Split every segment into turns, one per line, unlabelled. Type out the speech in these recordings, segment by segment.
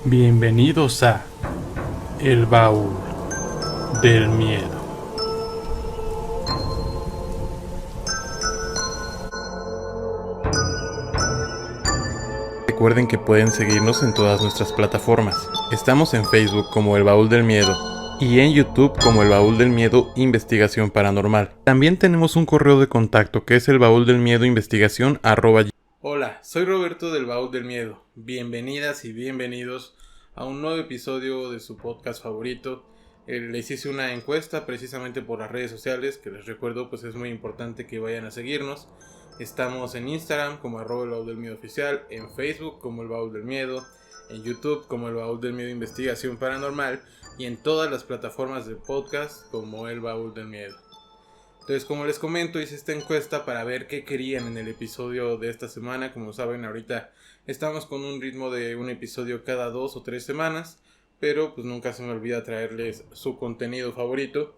Bienvenidos a El Baúl del Miedo. Recuerden que pueden seguirnos en todas nuestras plataformas. Estamos en Facebook como El Baúl del Miedo y en YouTube como El Baúl del Miedo Investigación Paranormal. También tenemos un correo de contacto que es elbauldelmiedoinvestigación@. Hola, soy Roberto del Baúl del Miedo. Bienvenidas y bienvenidos a un nuevo episodio de su podcast favorito. Les hice una encuesta precisamente por las redes sociales, que les recuerdo pues es muy importante que vayan a seguirnos. Estamos en Instagram como @elbauldelmiedo_oficial, en Facebook como El Baúl del Miedo, en YouTube como El Baúl del Miedo Investigación Paranormal y en todas las plataformas de podcast como El Baúl del Miedo. Entonces, como les comento, hice esta encuesta para ver qué querían en el episodio de esta semana. Como saben, ahorita estamos con un ritmo de un episodio cada 2 o 3 semanas, pero pues nunca se me olvida traerles su contenido favorito.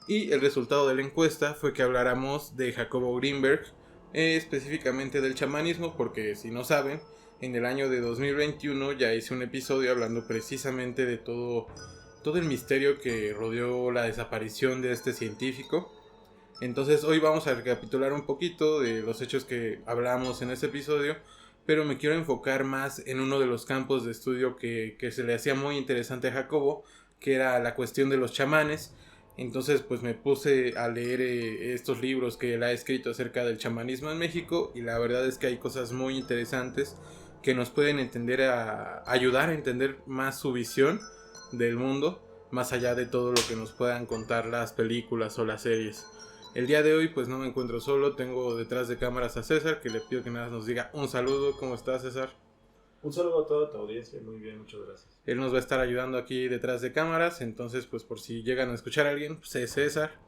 Y el resultado de la encuesta fue que habláramos de Jacobo Greenberg, específicamente del chamanismo, porque si no saben, en el año de 2021 ya hice un episodio hablando precisamente de todo el misterio que rodeó la desaparición de este científico. Entonces hoy vamos a recapitular un poquito de los hechos que hablamos en ese episodio, pero me quiero enfocar más en uno de los campos de estudio que se le hacía muy interesante a Jacobo, que era la cuestión de los chamanes. Entonces pues me puse a leer estos libros que él ha escrito acerca del chamanismo en México, y la verdad es que hay cosas muy interesantes que nos pueden ayudar a entender más su visión del mundo, más allá de todo lo que nos puedan contar las películas o las series. El día de hoy pues no me encuentro solo, tengo detrás de cámaras a César, que le pido que nada nos diga un saludo. ¿Cómo estás, César?
Un saludo a toda tu audiencia, muy bien, muchas gracias.
Él nos va a estar ayudando aquí detrás de cámaras, entonces pues por si llegan a escuchar a alguien, pues es César.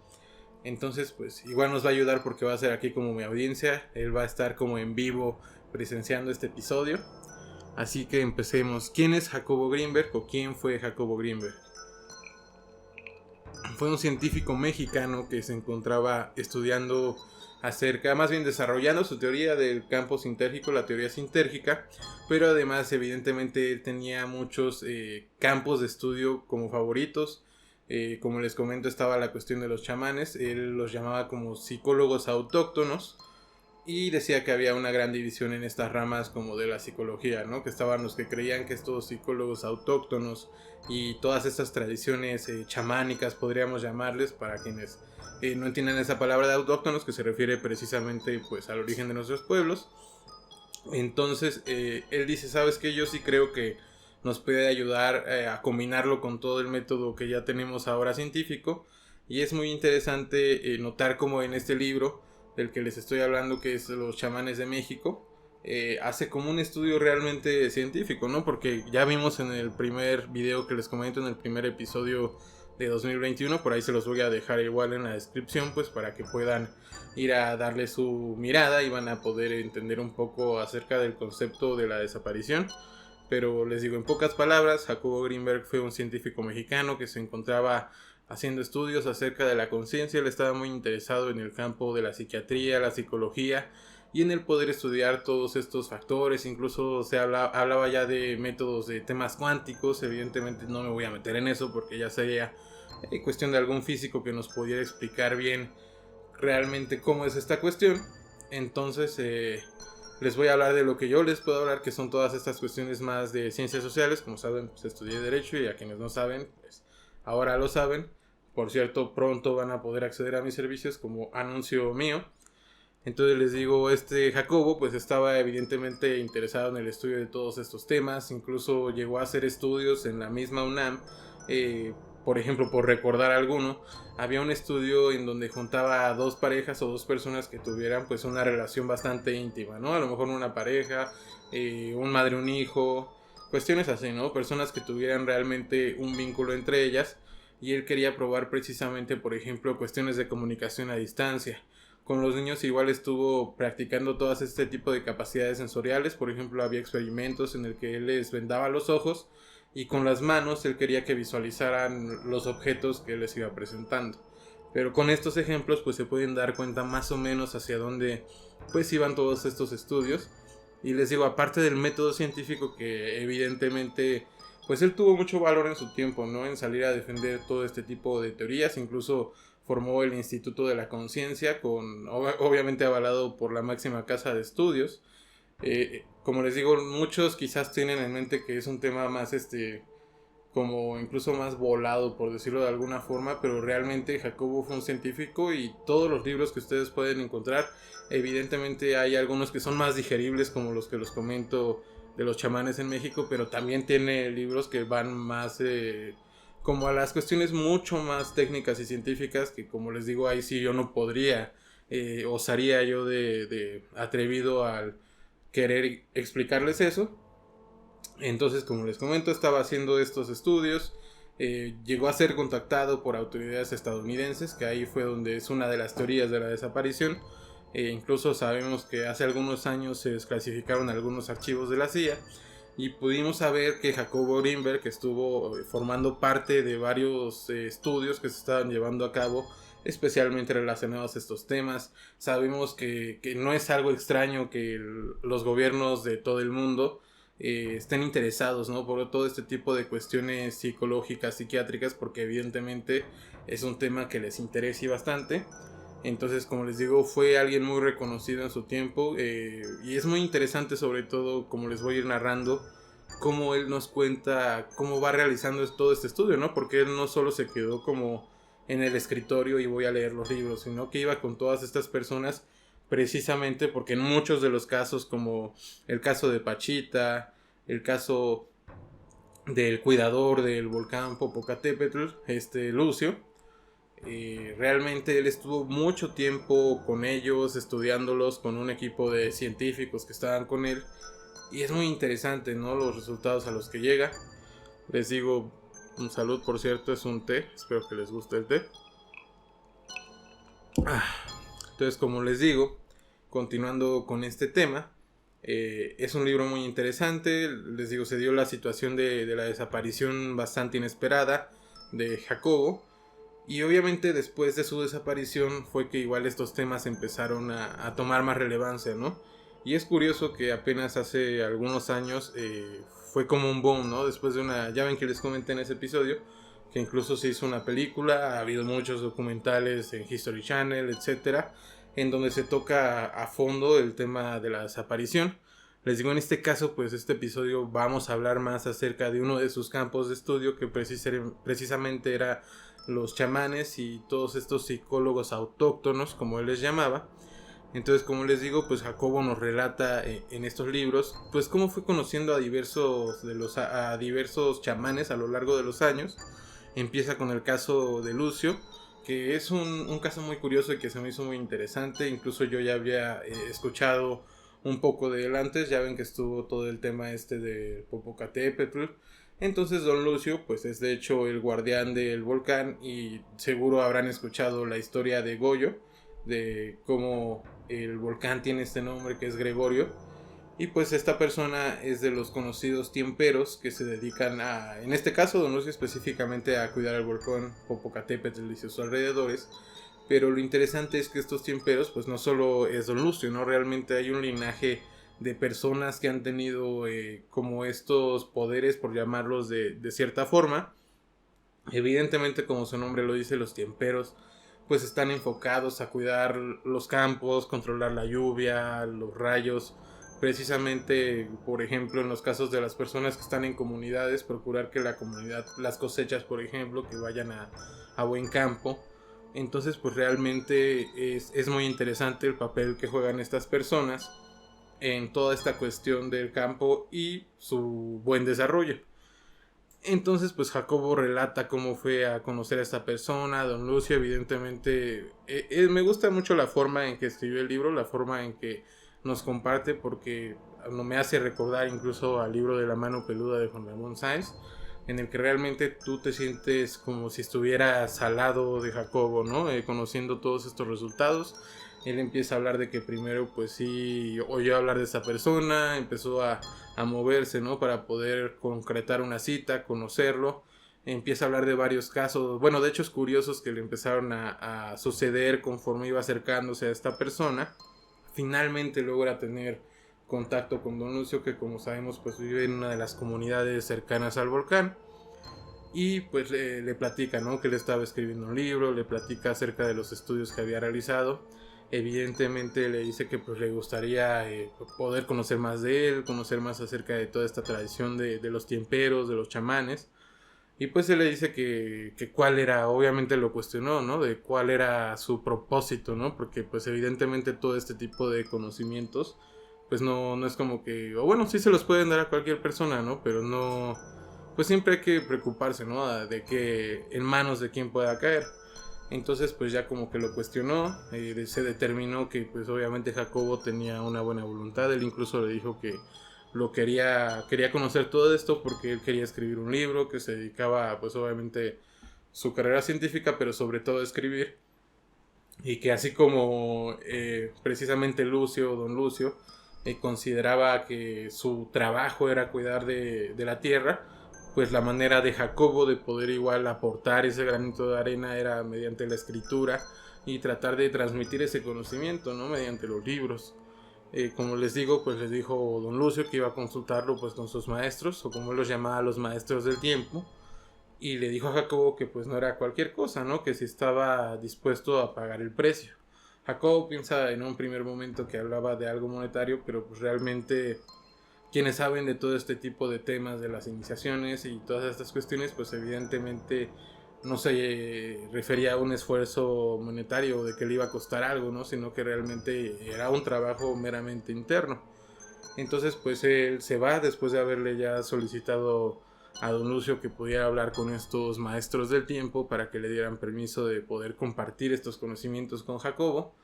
Entonces pues igual nos va a ayudar porque va a ser aquí como mi audiencia, él va a estar como en vivo presenciando este episodio. Así que empecemos. ¿Quién es Jacobo Greenberg o quién fue Jacobo Greenberg? Fue un científico mexicano que se encontraba estudiando más bien desarrollando su teoría del campo sintérgico, la teoría sintérgica, pero además evidentemente él tenía muchos campos de estudio como favoritos. Como les comento, estaba la cuestión de los chamanes, él los llamaba como psicólogos autóctonos, y decía que había una gran división en estas ramas como de la psicología, ¿no? Que estaban los que creían que estos psicólogos autóctonos y todas estas tradiciones chamánicas, podríamos llamarles, para quienes no entienden esa palabra de autóctonos, que se refiere precisamente pues al origen de nuestros pueblos. Entonces él dice, ¿sabes qué? Yo sí creo que nos puede ayudar a combinarlo con todo el método que ya tenemos ahora científico. Y es muy interesante notar cómo en este libro del que les estoy hablando, que es Los Chamanes de México, hace como un estudio realmente científico, ¿no? Porque ya vimos en el primer video que les comento, en el primer episodio de 2021, por ahí se los voy a dejar igual en la descripción, pues para que puedan ir a darle su mirada y van a poder entender un poco acerca del concepto de la desaparición. Pero les digo en pocas palabras, Jacobo Greenberg fue un científico mexicano que se encontraba haciendo estudios acerca de la conciencia. Él estaba muy interesado en el campo de la psiquiatría, la psicología y en el poder estudiar todos estos factores. Incluso se hablaba ya de métodos de temas cuánticos. Evidentemente no me voy a meter en eso porque ya sería cuestión de algún físico que nos pudiera explicar bien realmente cómo es esta cuestión. Entonces les voy a hablar de lo que yo les puedo hablar, que son todas estas cuestiones más de ciencias sociales. Como saben, pues estudié Derecho, y a quienes no saben, pues ahora lo saben. Por cierto, pronto van a poder acceder a mis servicios como anuncio mío. Entonces les digo, Jacobo pues estaba evidentemente interesado en el estudio de todos estos temas. Incluso llegó a hacer estudios en la misma UNAM. Por ejemplo, por recordar alguno, había un estudio en donde juntaba a dos parejas o dos personas que tuvieran pues una relación bastante íntima, ¿no? A lo mejor una pareja, un madre, un hijo, cuestiones así, ¿no? Personas que tuvieran realmente un vínculo entre ellas. Y él quería probar precisamente, por ejemplo, cuestiones de comunicación a distancia. Con los niños igual estuvo practicando todas este tipo de capacidades sensoriales. Por ejemplo, había experimentos en el que él les vendaba los ojos y con las manos él quería que visualizaran los objetos que él les iba presentando. Pero con estos ejemplos pues se pueden dar cuenta más o menos hacia dónde pues iban todos estos estudios. Y les digo, aparte del método científico que evidentemente pues él tuvo mucho valor en su tiempo, ¿no? En salir a defender todo este tipo de teorías, incluso formó el Instituto de la Conciencia, obviamente avalado por la máxima casa de estudios. Como les digo, muchos quizás tienen en mente que es un tema más como incluso más volado, por decirlo de alguna forma, pero realmente Jacobo fue un científico y todos los libros que ustedes pueden encontrar, evidentemente hay algunos que son más digeribles, como los que los comento de los chamanes en México, pero también tiene libros que van más como a las cuestiones mucho más técnicas y científicas, que como les digo, ahí sí yo no podría, osaría yo de atrevido al querer explicarles eso. Entonces, como les comento, estaba haciendo estos estudios, llegó a ser contactado por autoridades estadounidenses, que ahí fue donde es una de las teorías de la desaparición. Incluso sabemos que hace algunos años se desclasificaron algunos archivos de la CIA y pudimos saber que Jacobo Greenberg estuvo formando parte de varios estudios que se estaban llevando a cabo, especialmente relacionados a estos temas. Sabemos que no es algo extraño que los gobiernos de todo el mundo estén interesados, ¿no? Por todo este tipo de cuestiones psicológicas, psiquiátricas, porque evidentemente es un tema que les interesa bastante. Entonces, como les digo, fue alguien muy reconocido en su tiempo, y es muy interesante, sobre todo, como les voy a ir narrando, cómo él nos cuenta cómo va realizando todo este estudio, ¿no? Porque él no solo se quedó como en el escritorio y voy a leer los libros, sino que iba con todas estas personas, precisamente porque en muchos de los casos, como el caso de Pachita, el caso del cuidador del volcán Popocatépetl, Lucio, realmente él estuvo mucho tiempo con ellos, estudiándolos con un equipo de científicos que estaban con él, y es muy interesante, ¿no? Los resultados a los que llega. Les digo, un salud, por cierto, es un té, espero que les guste el té. Entonces, como les digo, continuando con este tema, es un libro muy interesante. Les digo, se dio la situación de la desaparición bastante inesperada de Jacobo, y obviamente después de su desaparición fue que igual estos temas empezaron a tomar más relevancia, ¿no? Y es curioso que apenas hace algunos años fue como un boom, ¿no? Después de ya ven que les comenté en ese episodio, que incluso se hizo una película, ha habido muchos documentales en History Channel, etcétera, en donde se toca a fondo el tema de la desaparición. Les digo, en este caso, pues este episodio vamos a hablar más acerca de uno de sus campos de estudio, que precisamente era los chamanes y todos estos psicólogos autóctonos, como él les llamaba. Entonces, como les digo, pues Jacobo nos relata en estos libros, pues cómo fue conociendo a diversos chamanes a lo largo de los años. Empieza con el caso de Lucio, que es un caso muy curioso y que se me hizo muy interesante. Incluso yo ya había escuchado un poco de él antes. Ya ven que estuvo todo el tema de Popocatépetl. Entonces don Lucio pues es de hecho el guardián del volcán, y seguro habrán escuchado la historia de Goyo, de cómo el volcán tiene este nombre que es Gregorio. Y pues esta persona es de los conocidos tiemperos que se dedican a, en este caso don Lucio específicamente, a cuidar el volcán Popocatépetl y sus alrededores. Pero lo interesante es que estos tiemperos pues no solo es don Lucio, ¿no? Realmente hay un linaje de personas que han tenido como estos poderes, por llamarlos de cierta forma. Evidentemente, como su nombre lo dice, los tiemperos pues están enfocados a cuidar los campos, controlar la lluvia, los rayos. Precisamente, por ejemplo, en los casos de las personas que están en comunidades, procurar que la comunidad, las cosechas, por ejemplo, que vayan a buen campo. Entonces, pues realmente es muy interesante el papel que juegan estas personas en toda esta cuestión del campo y su buen desarrollo. Entonces, pues Jacobo relata cómo fue a conocer a esta persona, a don Lucio. Evidentemente, me gusta mucho la forma en que escribió el libro, la forma en que nos comparte, porque no me hace recordar incluso al libro de La mano peluda de Juan Ramón Sáenz, en el que realmente tú te sientes como si estuvieras al lado de Jacobo, ¿no? Conociendo todos estos resultados. Él empieza a hablar de que primero pues sí oyó hablar de esa persona, empezó a moverse, ¿no? Para poder concretar una cita, conocerlo. Empieza a hablar de varios casos, bueno, de hechos curiosos que le empezaron a suceder conforme iba acercándose a esta persona. Finalmente logra tener contacto con don Lucio, que como sabemos pues vive en una de las comunidades cercanas al volcán. Y pues le platica, ¿no?, que él estaba escribiendo un libro, le platica acerca de los estudios que había realizado. Evidentemente le dice que pues le gustaría poder conocer más de él, conocer más acerca de toda esta tradición de los tiemperos, de los chamanes. Y pues él le dice que cuál era, obviamente lo cuestionó, ¿no?, de cuál era su propósito, ¿no? Porque pues evidentemente todo este tipo de conocimientos pues no es como que, o bueno, sí se los pueden dar a cualquier persona, ¿no? Pero no, pues siempre hay que preocuparse, ¿no?, de que en manos de quién pueda caer. Entonces pues ya como que lo cuestionó, se determinó que pues obviamente Jacobo tenía una buena voluntad. Él incluso le dijo que quería conocer todo esto porque él quería escribir un libro, que se dedicaba pues obviamente su carrera científica, pero sobre todo a escribir. Y que así como precisamente don Lucio, consideraba que su trabajo era cuidar de la tierra, pues la manera de Jacobo de poder igual aportar ese granito de arena era mediante la escritura y tratar de transmitir ese conocimiento, ¿no?, mediante los libros. Como les digo, pues les dijo don Lucio que iba a consultarlo pues con sus maestros, o como él los llamaba, los maestros del tiempo. Y le dijo a Jacobo que pues no era cualquier cosa, ¿no?, que si estaba dispuesto a pagar el precio. Jacobo piensa en un primer momento que hablaba de algo monetario, pero pues realmente quienes saben de todo este tipo de temas, de las iniciaciones y todas estas cuestiones, pues evidentemente no se refería a un esfuerzo monetario de que le iba a costar algo, ¿no?, sino que realmente era un trabajo meramente interno. Entonces pues él se va después de haberle ya solicitado a don Lucio que pudiera hablar con estos maestros del tiempo para que le dieran permiso de poder compartir estos conocimientos con Jacobo.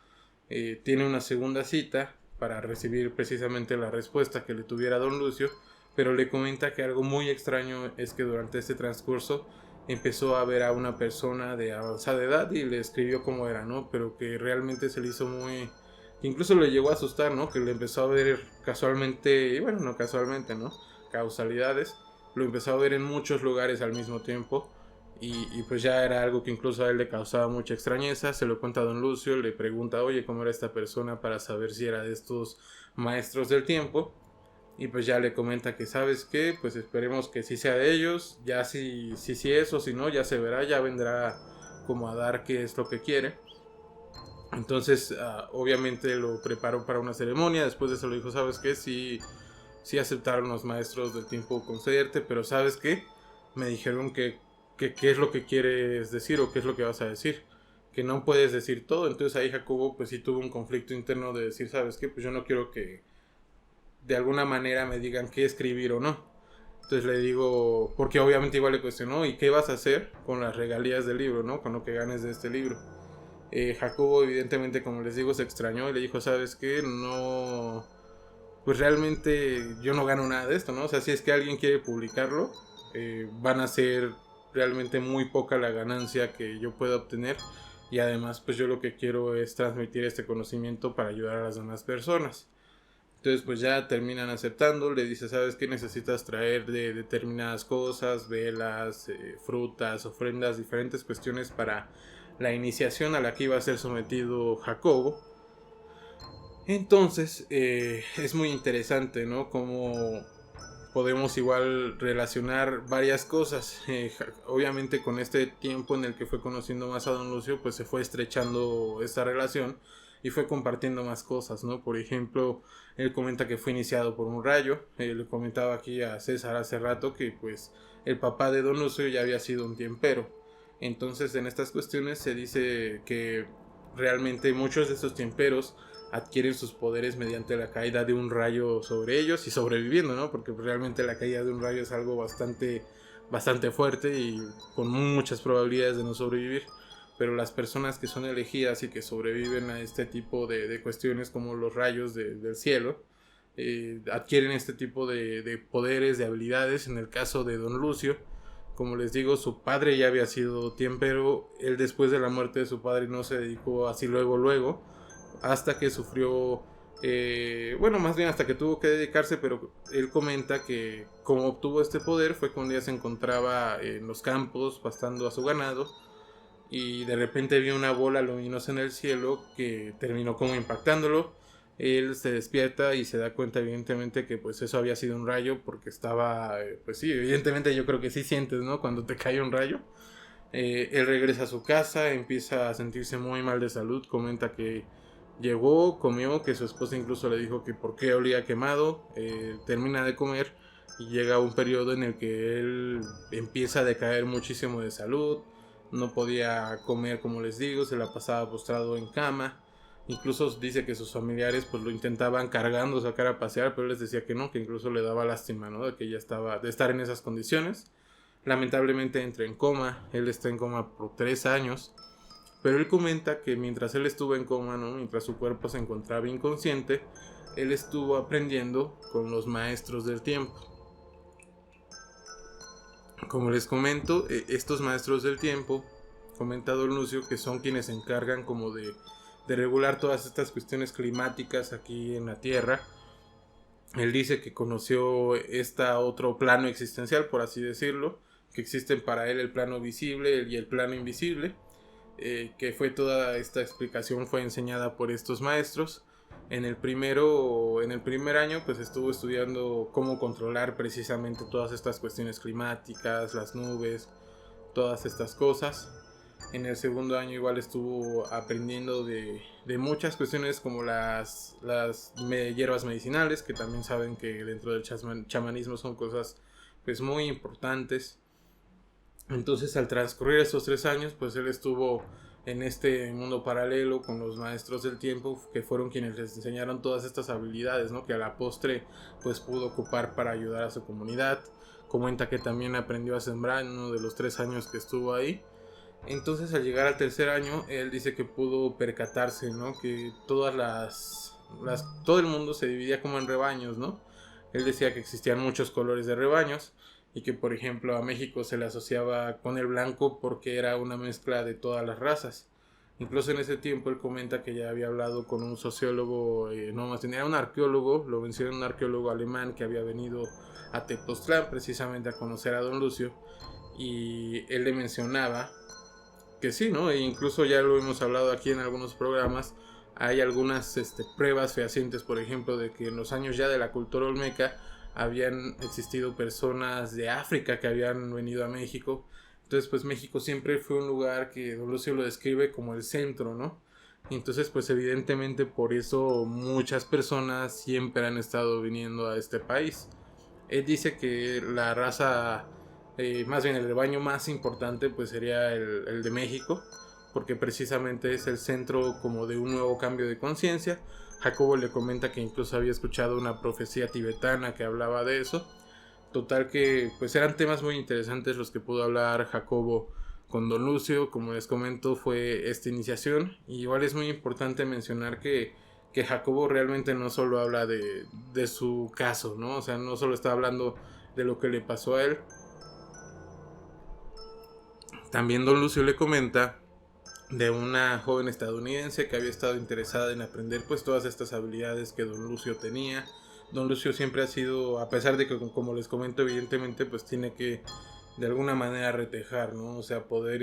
Tiene una segunda cita para recibir precisamente la respuesta que le tuviera don Lucio, pero le comenta que algo muy extraño es que durante este transcurso empezó a ver a una persona de avanzada edad y le escribió cómo era, ¿no?, pero que realmente se le hizo muy... incluso le llegó a asustar, ¿no?, que le empezó a ver casualmente, y bueno, no casualmente, ¿no?, causalidades, lo empezó a ver en muchos lugares al mismo tiempo. Y pues ya era algo que incluso a él le causaba mucha extrañeza. Se lo cuenta a don Lucio, le pregunta, oye, ¿cómo era esta persona?, para saber si era de estos maestros del tiempo. Y pues ya le comenta que, ¿sabes qué? Pues esperemos que sí sea de ellos. Ya si es o si no, ya se verá, ya vendrá como a dar qué es lo que quiere. Entonces obviamente lo preparó para una ceremonia. Después de eso le dijo, ¿sabes qué? Sí aceptaron los maestros del tiempo concederte, pero ¿sabes qué? Me dijeron que qué es lo que quieres decir o qué es lo que vas a decir, que no puedes decir todo. Entonces ahí Jacobo pues sí tuvo un conflicto interno de decir, ¿sabes qué? Pues yo no quiero que de alguna manera me digan qué escribir o no. Entonces le digo, porque obviamente igual le cuestionó, ¿y qué vas a hacer con las regalías del libro, ¿no?, con lo que ganes de este libro? Jacobo evidentemente, como les digo, se extrañó y le dijo, ¿sabes qué? No, pues realmente yo no gano nada de esto, ¿no? O sea, si es que alguien quiere publicarlo, van a ser realmente muy poca la ganancia que yo pueda obtener. Y además, pues yo lo que quiero es transmitir este conocimiento para ayudar a las demás personas. Entonces, pues ya terminan aceptando. Le dice, ¿sabes qué? Necesitas traer de determinadas cosas, velas, frutas, ofrendas, diferentes cuestiones para la iniciación a la que iba a ser sometido Jacobo. Entonces, es muy interesante, ¿no?, cómo podemos igual relacionar varias cosas. Obviamente con este tiempo en el que fue conociendo más a don Lucio, pues se fue estrechando esta relación y fue compartiendo más cosas, ¿no? Por ejemplo, él comenta que fue iniciado por un rayo. Le comentaba aquí a César hace rato que pues el papá de don Lucio ya había sido un tiempero. Entonces en estas cuestiones se dice que realmente muchos de estos tiemperos adquieren sus poderes mediante la caída de un rayo sobre ellos y sobreviviendo, ¿no? Porque realmente la caída de un rayo es algo bastante fuerte y con muchas probabilidades de no sobrevivir. Pero las personas que son elegidas y que sobreviven a este tipo de cuestiones como los rayos del cielo, adquieren este tipo de poderes, de habilidades. En el caso de don Lucio, como les digo, su padre ya había sido tiempero. Él, después de la muerte de su padre, no se dedicó así luego, hasta que sufrió, bueno, más bien hasta que tuvo que dedicarse. Pero él comenta que como obtuvo este poder fue que un día se encontraba en los campos pastando a su ganado y de repente vio una bola luminosa en el cielo que terminó como impactándolo. Él se despierta y se da cuenta evidentemente que pues eso había sido un rayo, porque estaba, pues sí, evidentemente yo creo que sí sientes, ¿no? Cuando te cae un rayo. Él regresa a su casa, empieza a sentirse muy mal de salud, comenta que llegó, comió, que su esposa incluso le dijo que por qué olía quemado, termina de comer y llega un periodo en el que él empieza a decaer muchísimo de salud, no podía comer como les digo, se la pasaba postrado en cama. Incluso dice que sus familiares pues lo intentaban cargando, sacar a pasear, pero él les decía que no, que incluso le daba lástima, ¿no? De que ella estaba, de estar en esas condiciones. Lamentablemente entra en coma, él está en coma por 3 años, pero él comenta que mientras él estuvo en coma, ¿no? Mientras su cuerpo se encontraba inconsciente, él estuvo aprendiendo con los maestros del tiempo. Como les comento, estos maestros del tiempo, comenta Don Lucio, que son quienes se encargan como de regular todas estas cuestiones climáticas aquí en la Tierra. Él dice que conoció otro plano existencial, por así decirlo, que existen para él el plano visible y el plano invisible, que fue toda esta explicación fue enseñada por estos maestros. En el primer año pues estuvo estudiando cómo controlar precisamente todas estas cuestiones climáticas, las nubes, todas estas cosas. En el segundo año igual estuvo aprendiendo de muchas cuestiones como las hierbas medicinales, que también saben que dentro del chamanismo son cosas pues muy importantes. Entonces al transcurrir esos 3 años pues él estuvo en este mundo paralelo con los maestros del tiempo, que fueron quienes les enseñaron todas estas habilidades, ¿no? Que a la postre pues pudo ocupar para ayudar a su comunidad. Comenta que también aprendió a sembrar en uno de los 3 años que estuvo ahí. Entonces al llegar al tercer año él dice que pudo percatarse, ¿no? Que todo el mundo se dividía como en rebaños, ¿no? Él decía que existían muchos colores de rebaños y que por ejemplo a México se le asociaba con el blanco porque era una mezcla de todas las razas. Incluso en ese tiempo él comenta que ya había hablado con un sociólogo, no más bien era un arqueólogo, lo menciona un arqueólogo alemán que había venido a Tepoztlán precisamente a conocer a Don Lucio, y él le mencionaba que sí, ¿no? E incluso ya lo hemos hablado aquí en algunos programas. Hay algunas pruebas fehacientes, por ejemplo, de que en los años ya de la cultura olmeca habían existido personas de África que habían venido a México. Entonces, pues México siempre fue un lugar que Don Lucio lo describe como el centro, ¿no? Entonces, pues evidentemente por eso muchas personas siempre han estado viniendo a este país. Él dice que la raza, más bien el rebaño más importante, pues sería el de México, porque precisamente es el centro como de un nuevo cambio de conciencia. Jacobo le comenta que incluso había escuchado una profecía tibetana que hablaba de eso. Total que pues eran temas muy interesantes los que pudo hablar Jacobo con Don Lucio. Como les comento, fue esta iniciación. Y igual es muy importante mencionar que Jacobo realmente no solo habla de su caso, ¿no? O sea, no solo está hablando de lo que le pasó a él. También Don Lucio le comenta de una joven estadounidense que había estado interesada en aprender pues todas estas habilidades que Don Lucio tenía. Don Lucio siempre ha sido, a pesar de que como les comento evidentemente pues tiene que de alguna manera retejar, ¿no? O sea, poder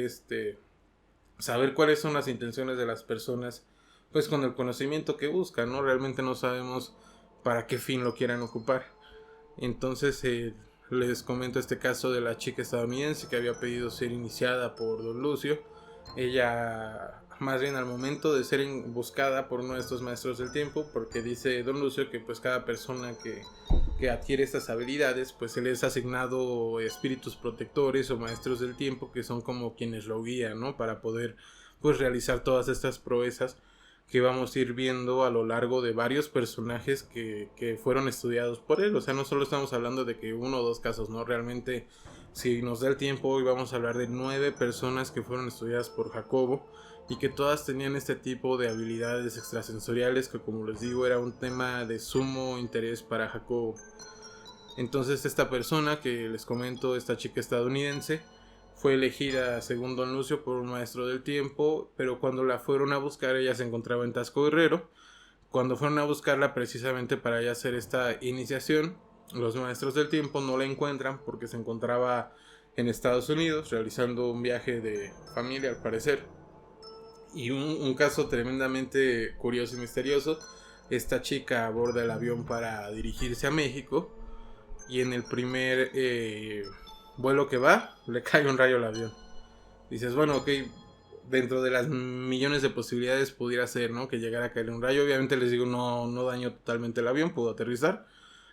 saber cuáles son las intenciones de las personas pues con el conocimiento que buscan, ¿no? Realmente no sabemos para qué fin lo quieran ocupar. Entonces les comento este caso de la chica estadounidense que había pedido ser iniciada por Don Lucio. Ella, más bien al momento de ser buscada por uno de estos maestros del tiempo, porque dice Don Lucio que pues cada persona que adquiere estas habilidades pues se les ha asignado espíritus protectores o maestros del tiempo que son como quienes lo guían, ¿no? Para poder pues realizar todas estas proezas que vamos a ir viendo a lo largo de varios personajes que fueron estudiados por él. O sea, no solo estamos hablando de que uno o dos casos, ¿no? Realmente, si nos da el tiempo, hoy vamos a hablar de 9 personas que fueron estudiadas por Jacobo y que todas tenían este tipo de habilidades extrasensoriales que, como les digo, era un tema de sumo interés para Jacobo. Entonces esta persona que les comento, esta chica estadounidense, fue elegida según Don Lucio por un maestro del tiempo, pero cuando la fueron a buscar ella se encontraba en Tasco Guerrero. Cuando fueron a buscarla precisamente para ella hacer esta iniciación, los maestros del tiempo no la encuentran porque se encontraba en Estados Unidos realizando un viaje de familia al parecer. Y un caso tremendamente curioso y misterioso esta chica aborda el avión para dirigirse a México y en el primer vuelo que va le cae un rayo al avión. Dices, bueno, ok, dentro de las millones de posibilidades pudiera ser, ¿no? Que llegara a caer un rayo. Obviamente les digo, no dañó totalmente el avión, pudo aterrizar.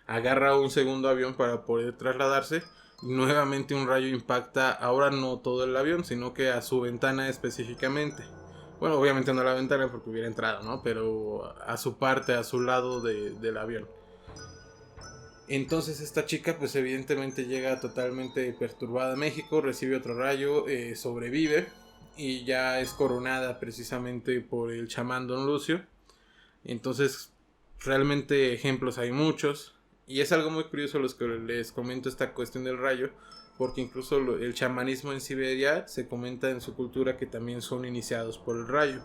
Agarra un segundo avión para poder trasladarse. Nuevamente un rayo impacta, ahora no todo el avión, sino que a su ventana específicamente. Bueno, obviamente no a la ventana porque hubiera entrado, ¿no? Pero a su parte, a su lado del avión. Entonces esta chica pues evidentemente llega totalmente perturbada a México, recibe otro rayo, sobrevive y ya es coronada precisamente por el chamán Don Lucio. Entonces realmente ejemplos hay muchos y es algo muy curioso los que les comento esta cuestión del rayo, porque incluso el chamanismo en Siberia se comenta en su cultura que también son iniciados por el rayo.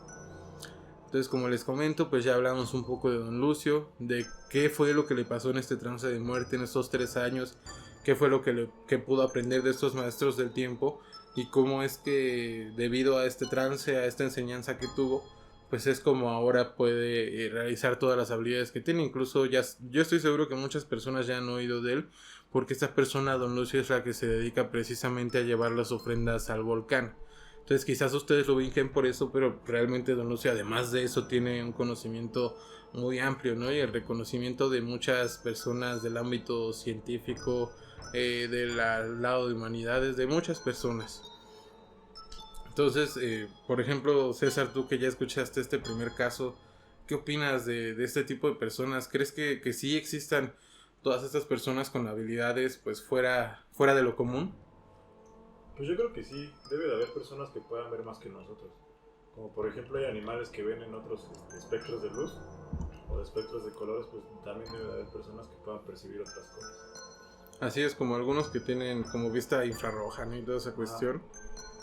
Entonces, como les comento, pues ya hablamos un poco de Don Lucio, de qué fue lo que le pasó en este trance de muerte en estos 3 años, qué fue lo que pudo aprender de estos maestros del tiempo y cómo es que debido a este trance, a esta enseñanza que tuvo, pues es como ahora puede realizar todas las habilidades que tiene. Incluso ya, yo estoy seguro que muchas personas ya han oído de él, porque esta persona, Don Lucio, es la que se dedica precisamente a llevar las ofrendas al volcán. Entonces quizás ustedes lo ubiquen por eso, pero realmente Don Lucio además de eso tiene un conocimiento muy amplio, ¿no? Y el reconocimiento de muchas personas del ámbito científico, del lado de humanidades, de muchas personas. Entonces, por ejemplo, César, tú que ya escuchaste este primer caso, ¿qué opinas de este tipo de personas? ¿Crees que sí existan todas estas personas con habilidades pues fuera de lo común?
Pues yo creo que sí, debe de haber personas que puedan ver más que nosotros. Como por ejemplo hay animales que ven en otros espectros de luz o de espectros de colores, pues también debe de haber personas que puedan percibir otras cosas.
Así es, como algunos que tienen como vista infrarroja, ¿no? Y toda esa cuestión.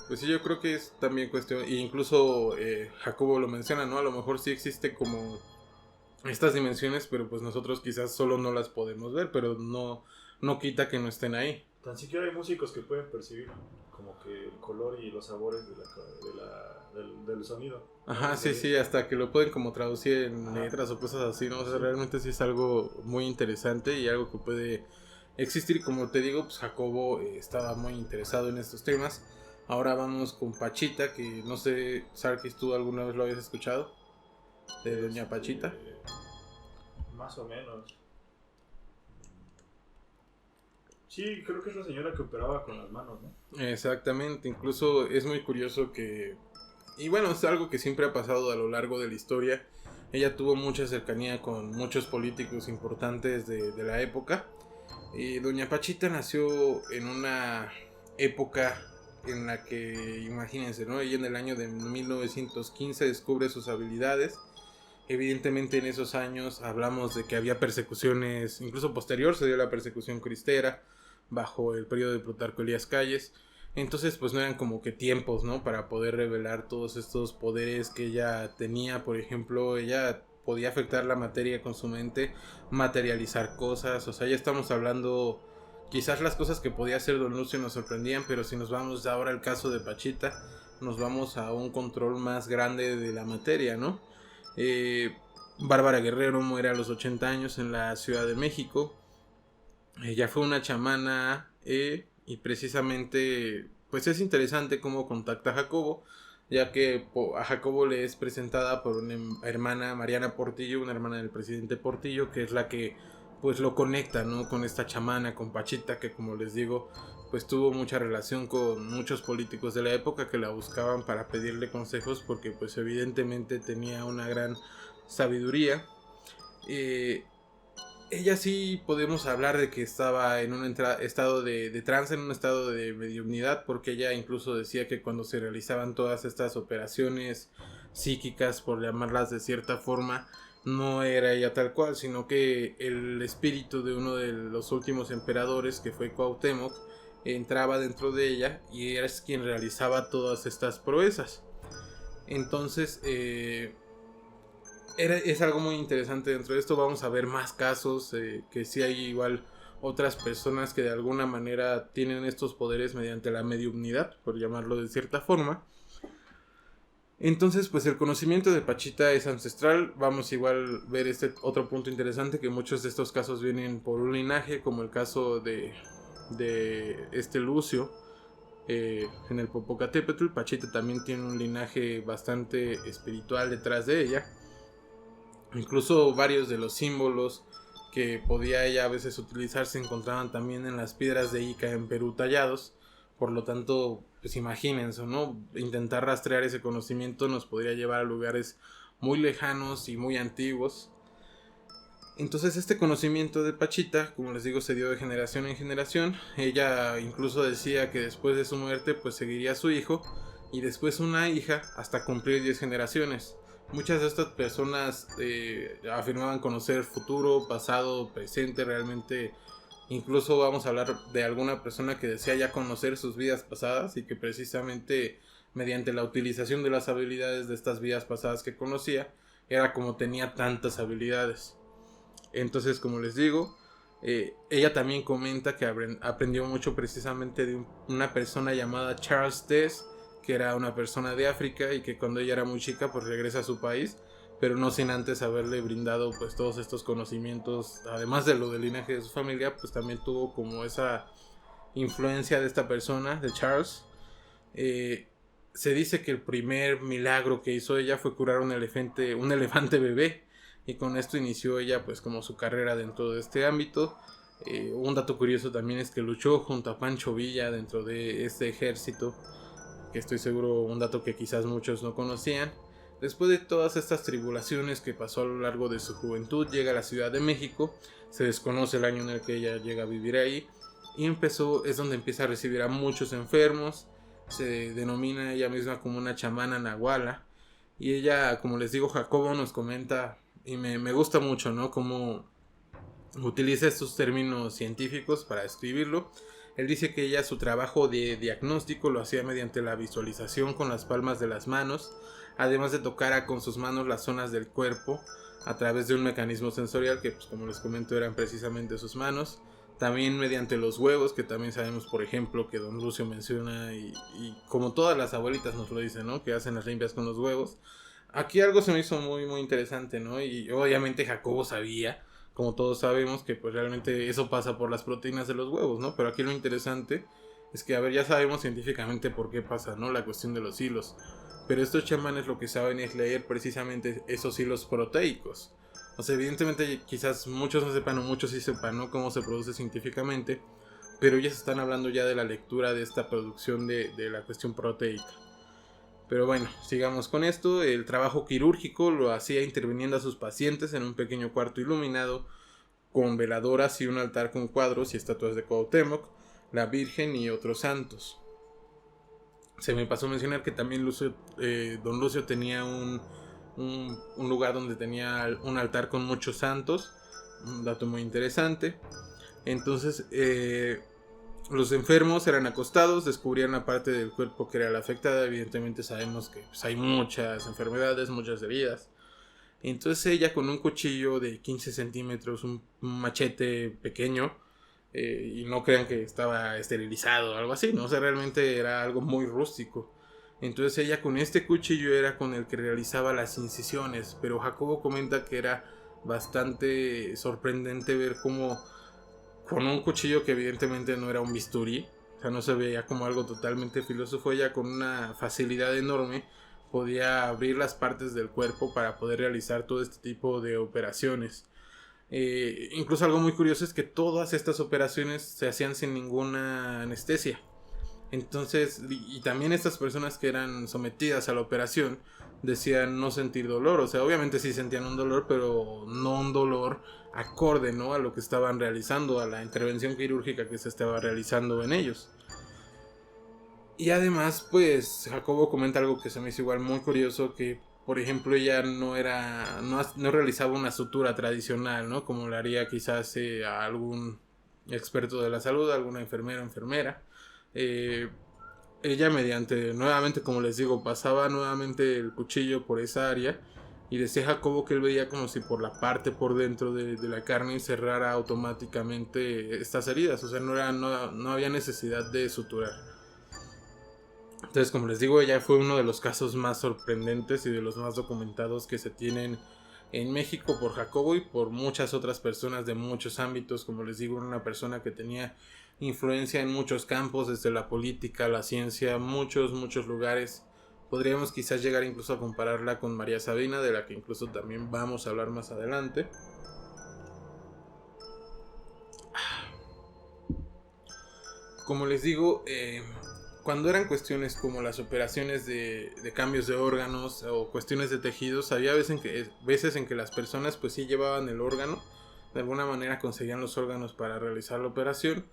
Pues sí, yo creo que es también cuestión, e incluso Jacobo lo menciona, ¿no? A lo mejor sí existe como estas dimensiones, pero pues nosotros quizás solo no las podemos ver, pero no quita que no estén ahí.
Tan siquiera hay músicos que pueden percibir como que el color y los sabores del sonido.
Ajá, sí, hasta que lo pueden como traducir en
Ajá.
letras o cosas así, ¿no? O sea,
Sí.
realmente sí es algo muy interesante y algo que puede existir. Como te digo, pues Jacobo estaba muy interesado en estos temas. Ahora vamos con Pachita, que no sé, Sarkis, ¿tú alguna vez lo habías escuchado? De Doña Pachita.
Más o menos. Sí, creo que es la señora que operaba con las manos, ¿no?
Exactamente, incluso es muy curioso que... Y bueno, es algo que siempre ha pasado a lo largo de la historia. Ella tuvo mucha cercanía con muchos políticos importantes de la época. Y Doña Pachita nació en una época en la que, imagínense, ¿no? Ella en el año de 1915 descubre sus habilidades. Evidentemente en esos años hablamos de que había persecuciones, incluso posterior se dio la persecución cristera bajo el periodo de Plutarco Elías Calles. Entonces pues no eran como que tiempos, ¿no? Para poder revelar todos estos poderes que ella tenía. Por ejemplo, ella podía afectar la materia con su mente, materializar cosas. O sea, ya estamos hablando, quizás las cosas que podía hacer Don Lucio nos sorprendían, pero si nos vamos ahora al caso de Pachita, nos vamos a un control más grande de la materia, ¿no? Bárbara Guerrero muere a los 80 años en la Ciudad de México. Ella fue una chamana y precisamente pues es interesante cómo contacta a Jacobo, ya que a Jacobo le es presentada por una hermana, Mariana Portillo, una hermana del presidente Portillo, que es la que pues lo conecta, ¿no? Con esta chamana, con Pachita, que como les digo, pues tuvo mucha relación con muchos políticos de la época que la buscaban para pedirle consejos porque pues evidentemente tenía una gran sabiduría. Ella sí podemos hablar de que estaba en un estado de trance, en un estado de mediunidad, porque ella incluso decía que cuando se realizaban todas estas operaciones psíquicas, por llamarlas de cierta forma, no era ella tal cual, sino que el espíritu de uno de los últimos emperadores, que fue Cuauhtémoc, entraba dentro de ella y es quien realizaba todas estas proezas. Entonces, es algo muy interesante dentro de esto. Vamos a ver más casos, que sí hay igual otras personas que de alguna manera tienen estos poderes mediante la mediumnidad, por llamarlo de cierta forma. Entonces, pues el conocimiento de Pachita es ancestral. Vamos igual a ver este otro punto interesante, que muchos de estos casos vienen por un linaje, como el caso de este Lucio en el Popocatépetl. Pachita también tiene un linaje bastante espiritual detrás de ella. Incluso varios de los símbolos que podía ella a veces utilizar se encontraban también en las piedras de Ica en Perú tallados. Por lo tanto, pues imagínense, ¿no? Intentar rastrear ese conocimiento nos podría llevar a lugares muy lejanos y muy antiguos. Entonces este conocimiento de Pachita, como les digo, se dio de generación en generación. Ella incluso decía que después de su muerte pues seguiría a su hijo y después una hija hasta cumplir 10 generaciones. Muchas de estas personas afirmaban conocer futuro, pasado, presente, realmente. Incluso vamos a hablar de alguna persona que decía ya conocer sus vidas pasadas y que precisamente mediante la utilización de las habilidades de estas vidas pasadas que conocía, era como tenía tantas habilidades. Entonces, como les digo, ella también comenta que aprendió mucho precisamente de una persona llamada Charles Tess, que era una persona de África y que cuando ella era muy chica pues regresa a su país, pero no sin antes haberle brindado pues todos estos conocimientos, además de lo del linaje de su familia, pues también tuvo como esa influencia de esta persona, de Charles. Se dice que el primer milagro que hizo ella fue curar un elefante bebé, y con esto inició ella pues como su carrera dentro de este ámbito. Un dato curioso también es que luchó junto a Pancho Villa dentro de este ejército, que estoy seguro un dato que quizás muchos no conocían. Después de todas estas tribulaciones que pasó a lo largo de su juventud, llega a la Ciudad de México. Se desconoce el año en el que ella llega a vivir ahí, y es donde empieza a recibir a muchos enfermos. Se denomina ella misma como una chamana nahuala, y ella, como les digo, Jacobo nos comenta, y me gusta mucho, ¿no?, cómo utiliza estos términos científicos para escribirlo. Él dice que ella su trabajo de diagnóstico lo hacía mediante la visualización con las palmas de las manos, además de tocar con sus manos las zonas del cuerpo a través de un mecanismo sensorial que, pues, como les comento, eran precisamente sus manos. También mediante los huevos, que también sabemos, por ejemplo, que don Lucio menciona, y como todas las abuelitas nos lo dicen, ¿no?, que hacen las limpias con los huevos. Aquí algo se me hizo muy muy interesante, ¿no? Y obviamente Jacobo sabía, como todos sabemos, que pues realmente eso pasa por las proteínas de los huevos, ¿no? Pero aquí lo interesante es que, a ver, ya sabemos científicamente por qué pasa, ¿no?, la cuestión de los hilos. Pero estos chamanes lo que saben es leer precisamente esos hilos proteicos. O sea, evidentemente quizás muchos no sepan o muchos sí sepan, ¿no?, cómo se produce científicamente, pero ellos están hablando ya de la lectura de esta producción de la cuestión proteica. Pero bueno, sigamos con esto. El trabajo quirúrgico lo hacía interviniendo a sus pacientes en un pequeño cuarto iluminado con veladoras y un altar con cuadros y estatuas de Cuauhtémoc, la Virgen y otros santos. Se me pasó a mencionar que también don Lucio tenía un lugar donde tenía un altar con muchos santos, un dato muy interesante. Entonces, los enfermos eran acostados, descubrían la parte del cuerpo que era la afectada. Evidentemente sabemos que pues, hay muchas enfermedades, muchas heridas. Entonces ella, con un cuchillo de 15 centímetros, un machete pequeño, y no crean que estaba esterilizado o algo así, ¿no? O sea, realmente era algo muy rústico. Entonces ella con este cuchillo era con el que realizaba las incisiones. Pero Jacobo comenta que era bastante sorprendente ver cómo, con un cuchillo que evidentemente no era un bisturí, o sea, no se veía como algo totalmente filoso, ella con una facilidad enorme podía abrir las partes del cuerpo para poder realizar todo este tipo de operaciones. Incluso algo muy curioso es que todas estas operaciones se hacían sin ninguna anestesia. Entonces, y también estas personas que eran sometidas a la operación decían no sentir dolor. O sea, obviamente sí sentían un dolor, pero no un dolor acorde, ¿no?, a lo que estaban realizando, a la intervención quirúrgica que se estaba realizando en ellos. Y además, pues, Jacobo comenta algo que se me hizo igual muy curioso, que, por ejemplo, ella no realizaba una sutura tradicional, ¿no?, como lo haría quizás a algún experto de la salud, alguna enfermera. Ella nuevamente, como les digo, pasaba nuevamente el cuchillo por esa área, y decía Jacobo que él veía como si por la parte por dentro de la carne cerrara automáticamente estas heridas. O sea, no había necesidad de suturar. Entonces, como les digo, ella fue uno de los casos más sorprendentes y de los más documentados que se tienen en México por Jacobo y por muchas otras personas de muchos ámbitos. Como les digo, una persona que tenía influencia en muchos campos, desde la política, la ciencia, muchos lugares. Podríamos quizás llegar incluso a compararla con María Sabina, de la que incluso también vamos a hablar más adelante. Como les digo, cuando eran cuestiones como las operaciones de cambios de órganos o cuestiones de tejidos, había veces en que las personas pues sí llevaban el órgano, de alguna manera conseguían los órganos para realizar la operación,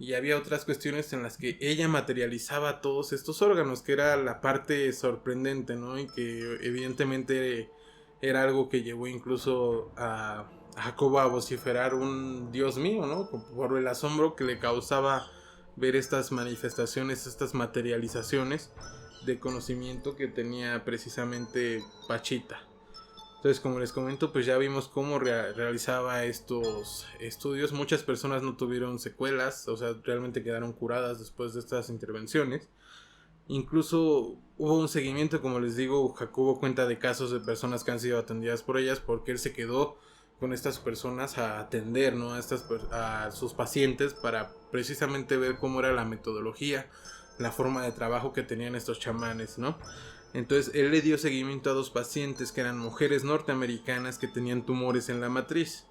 y había otras cuestiones en las que ella materializaba todos estos órganos, que era la parte sorprendente, ¿no? Y que evidentemente era algo que llevó incluso a Jacobo a vociferar un Dios mío, ¿no? Por el asombro que le causaba ver estas manifestaciones, estas materializaciones de conocimiento que tenía precisamente Pachita. Entonces, como les comento, pues ya vimos cómo realizaba estos estudios. Muchas personas no tuvieron secuelas, o sea, realmente quedaron curadas después de estas intervenciones. Incluso hubo un seguimiento, como les digo, Jacobo cuenta de casos de personas que han sido atendidas por ellas porque él se quedó con estas personas a atender, ¿no? A sus pacientes para precisamente ver cómo era la metodología, la forma de trabajo que tenían estos chamanes, ¿no? Entonces él le dio seguimiento a 2 pacientes que eran mujeres norteamericanas que tenían tumores en la matriz.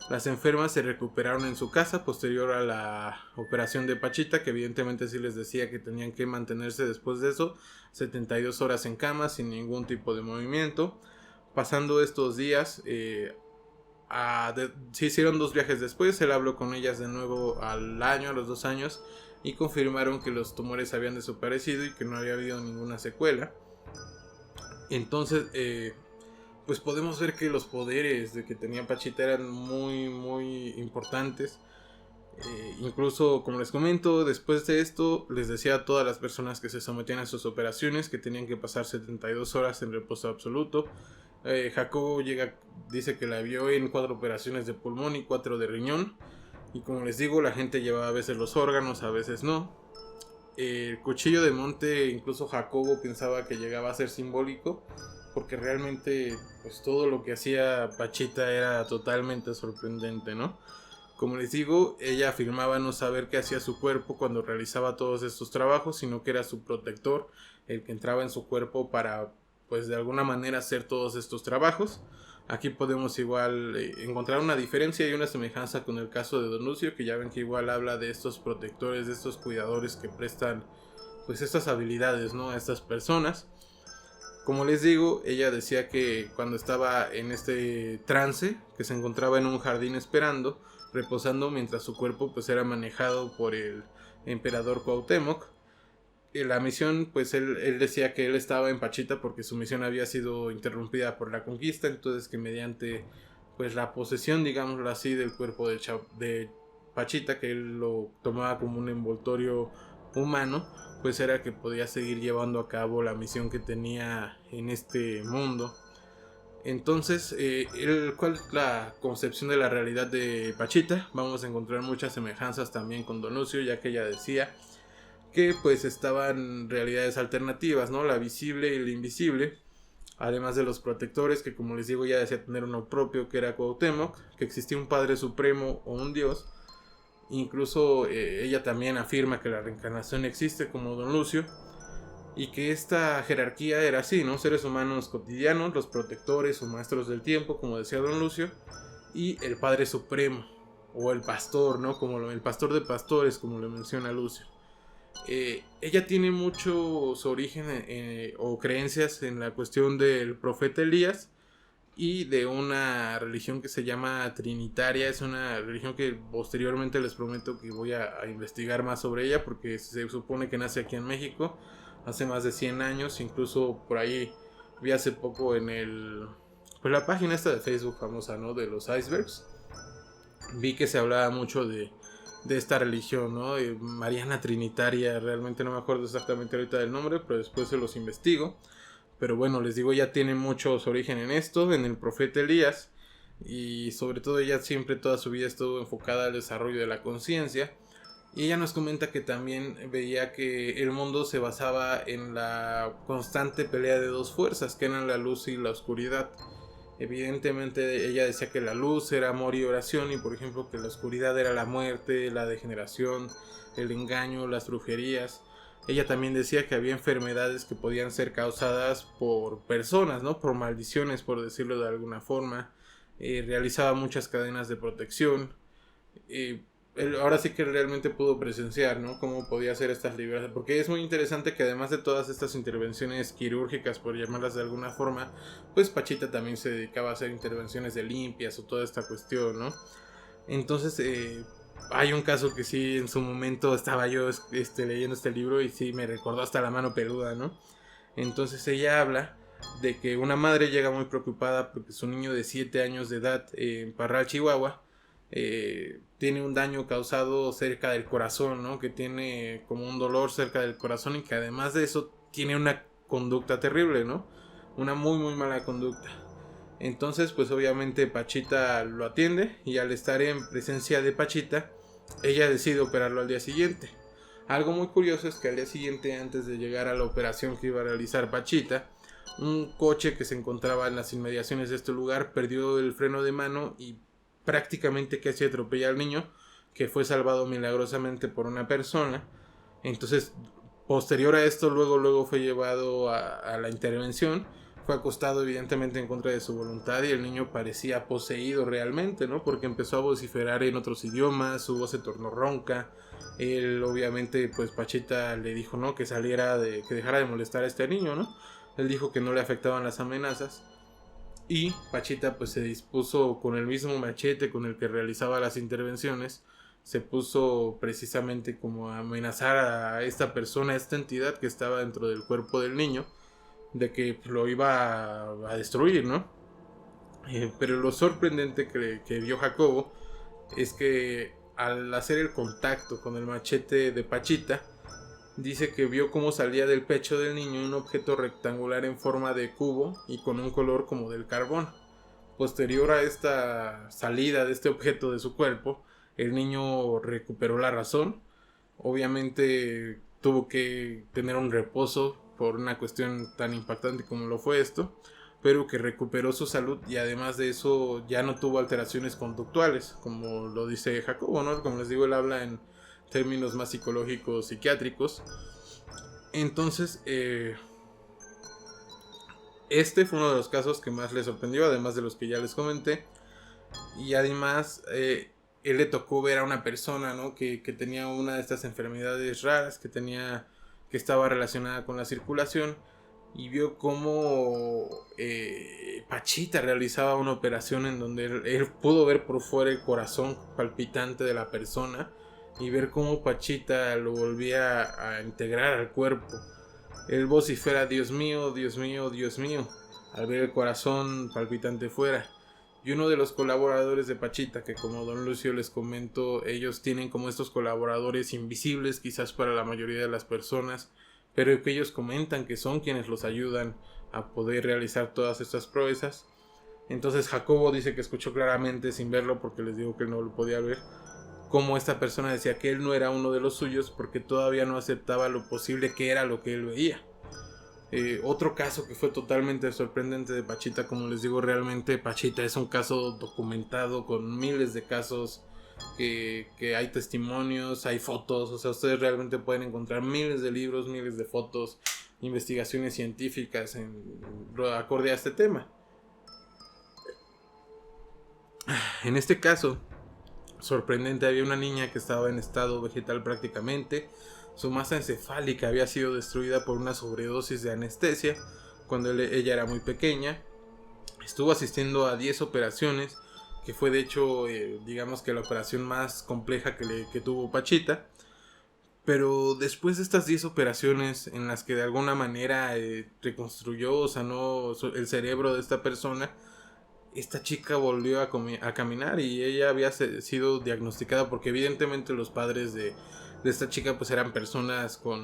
Las enfermas se recuperaron en su casa posterior a la operación de Pachita, que evidentemente sí les decía que tenían que mantenerse después de eso 72 horas en cama sin ningún tipo de movimiento. Pasando estos días, se hicieron 2 viajes después. Él habló con ellas de nuevo al año, a los 2 años, y confirmaron que los tumores habían desaparecido y que no había habido ninguna secuela. Entonces, pues podemos ver que los poderes de que tenía Pachita eran muy importantes. Incluso, como les comento, después de esto les decía a todas las personas que se sometían a sus operaciones que tenían que pasar 72 horas en reposo absoluto. Jacobo dice que la vio en 4 operaciones de pulmón y 4 de riñón. Y como les digo, la gente llevaba a veces los órganos, a veces no. El cuchillo de monte, incluso Jacobo pensaba que llegaba a ser simbólico, porque realmente pues todo lo que hacía Pachita era totalmente sorprendente, ¿no? Como les digo, ella afirmaba no saber qué hacía su cuerpo cuando realizaba todos estos trabajos, sino que era su protector el que entraba en su cuerpo para, pues de alguna manera, hacer todos estos trabajos. Aquí podemos igual encontrar una diferencia y una semejanza con el caso de Don Lucio, que ya ven que igual habla de estos protectores, de estos cuidadores que prestan pues estas habilidades, ¿no?, a estas personas. Como les digo, ella decía que cuando estaba en este trance, que se encontraba en un jardín esperando, reposando mientras su cuerpo pues era manejado por el emperador Cuauhtémoc. La misión, pues él decía que él estaba en Pachita porque su misión había sido interrumpida por la conquista, entonces que mediante pues la posesión, digámoslo así, del cuerpo de Pachita, que él lo tomaba como un envoltorio humano, pues era que podía seguir llevando a cabo la misión que tenía en este mundo. Entonces, ¿cuál es la concepción de la realidad de Pachita? Vamos a encontrar muchas semejanzas también con Don Lucio, ya que ella decía que pues estaban realidades alternativas, ¿no? La visible y la invisible, además de los protectores, que como les digo ya decía tener uno propio, que era Cuauhtémoc, que existía un Padre Supremo o un Dios. Incluso ella también afirma que la reencarnación existe, como Don Lucio, y que esta jerarquía era así, ¿no? Seres humanos cotidianos, los protectores o maestros del tiempo, como decía Don Lucio, y el Padre Supremo, o el pastor, ¿no? El pastor de pastores, como lo menciona Lucio. Ella tiene mucho su origen o creencias en la cuestión del profeta Elías y de una religión que se llama Trinitaria. Es una religión que posteriormente les prometo que voy a investigar más sobre ella, porque se supone que nace aquí en México hace más de 100 años. Incluso por ahí vi hace poco pues la página esta de Facebook famosa, ¿no?, de los icebergs, vi que se hablaba mucho de esta religión, ¿no? Mariana Trinitaria, realmente no me acuerdo exactamente ahorita del nombre, pero después se los investigo. Pero bueno, les digo, ella tiene mucho su origen en esto, en el profeta Elías, y sobre todo ella siempre toda su vida estuvo enfocada al desarrollo de la conciencia. Y ella nos comenta que también veía que el mundo se basaba en la constante pelea de dos fuerzas, que eran la luz y la oscuridad. Evidentemente ella decía que la luz era amor y oración, y por ejemplo que la oscuridad era la muerte, la degeneración, el engaño, las brujerías. Ella también decía que había enfermedades que podían ser causadas por personas, ¿no? Por maldiciones, por decirlo de alguna forma. Realizaba muchas cadenas de protección. Ahora sí que realmente pudo presenciar, ¿no? Cómo podía hacer estas liberaciones. Porque es muy interesante que además de todas estas intervenciones quirúrgicas, por llamarlas de alguna forma, pues Pachita también se dedicaba a hacer intervenciones de limpias o toda esta cuestión, ¿no? Entonces, hay un caso que sí, en su momento estaba yo leyendo este libro y sí me recordó hasta la mano peluda, ¿no? Entonces ella habla de que una madre llega muy preocupada porque su niño de 7 años de edad en Parral, Chihuahua, tiene un daño causado cerca del corazón, ¿no? Que tiene como un dolor cerca del corazón y que además de eso tiene una conducta terrible, ¿no? Una muy muy mala conducta. Entonces pues obviamente Pachita lo atiende y al estar en presencia de Pachita, ella decide operarlo al día siguiente. Algo muy curioso es que al día siguiente, antes de llegar a la operación que iba a realizar Pachita, un coche que se encontraba en las inmediaciones de este lugar perdió el freno de mano y prácticamente casi atropella al niño, que fue salvado milagrosamente por una persona. Entonces, posterior a esto, luego fue llevado a la intervención. Fue acostado evidentemente en contra de su voluntad y el niño parecía poseído realmente, ¿no? Porque empezó a vociferar en otros idiomas, su voz se tornó ronca. Él obviamente, pues Pachita le dijo, ¿no? Que que dejara de molestar a este niño, ¿no? Él dijo que no le afectaban las amenazas. Y Pachita pues se dispuso con el mismo machete con el que realizaba las intervenciones, se puso precisamente como a amenazar a esta persona, a esta entidad que estaba dentro del cuerpo del niño, de que lo iba a destruir, ¿no? Pero lo sorprendente que vio Jacobo es que al hacer el contacto con el machete de Pachita, dice que vio cómo salía del pecho del niño un objeto rectangular en forma de cubo y con un color como del carbón. Posterior a esta salida de este objeto de su cuerpo, el niño recuperó la razón. Obviamente tuvo que tener un reposo por una cuestión tan impactante como lo fue esto, pero que recuperó su salud y además de eso ya no tuvo alteraciones conductuales, como lo dice Jacobo, ¿no? Como les digo, él habla en términos más psicológicos, psiquiátricos. Entonces, este fue uno de los casos que más le sorprendió, además de los que ya les comenté. Y además, él le tocó ver a una persona, ¿no? que tenía una de estas enfermedades raras, que estaba relacionada con la circulación. Y vio cómo Pachita realizaba una operación en donde él pudo ver por fuera el corazón palpitante de la persona y ver cómo Pachita lo volvía a integrar al cuerpo. Él vocifera: Dios mío, Dios mío, Dios mío, al ver el corazón palpitante fuera. Y uno de los colaboradores de Pachita, que como don Lucio les comento, ellos tienen como estos colaboradores invisibles quizás para la mayoría de las personas, pero que ellos comentan que son quienes los ayudan a poder realizar todas estas proezas. Entonces Jacobo dice que escuchó claramente, sin verlo porque les digo que no lo podía ver, como esta persona decía que él no era uno de los suyos porque todavía no aceptaba lo posible que era lo que él veía. Otro caso que fue totalmente sorprendente de Pachita, como les digo, realmente Pachita es un caso documentado con miles de casos que hay testimonios, hay fotos, o sea, ustedes realmente pueden encontrar miles de libros, miles de fotos, investigaciones científicas acorde a este tema. En este caso sorprendente, había una niña que estaba en estado vegetal prácticamente. Su masa encefálica había sido destruida por una sobredosis de anestesia cuando ella era muy pequeña. Estuvo asistiendo a 10 operaciones, que fue de hecho digamos que la operación más compleja que tuvo Pachita. Pero después de estas 10 operaciones en las que de alguna manera reconstruyó, sanó el cerebro de esta persona, esta chica volvió a caminar y ella había sido diagnosticada porque evidentemente los padres de esta chica pues eran personas con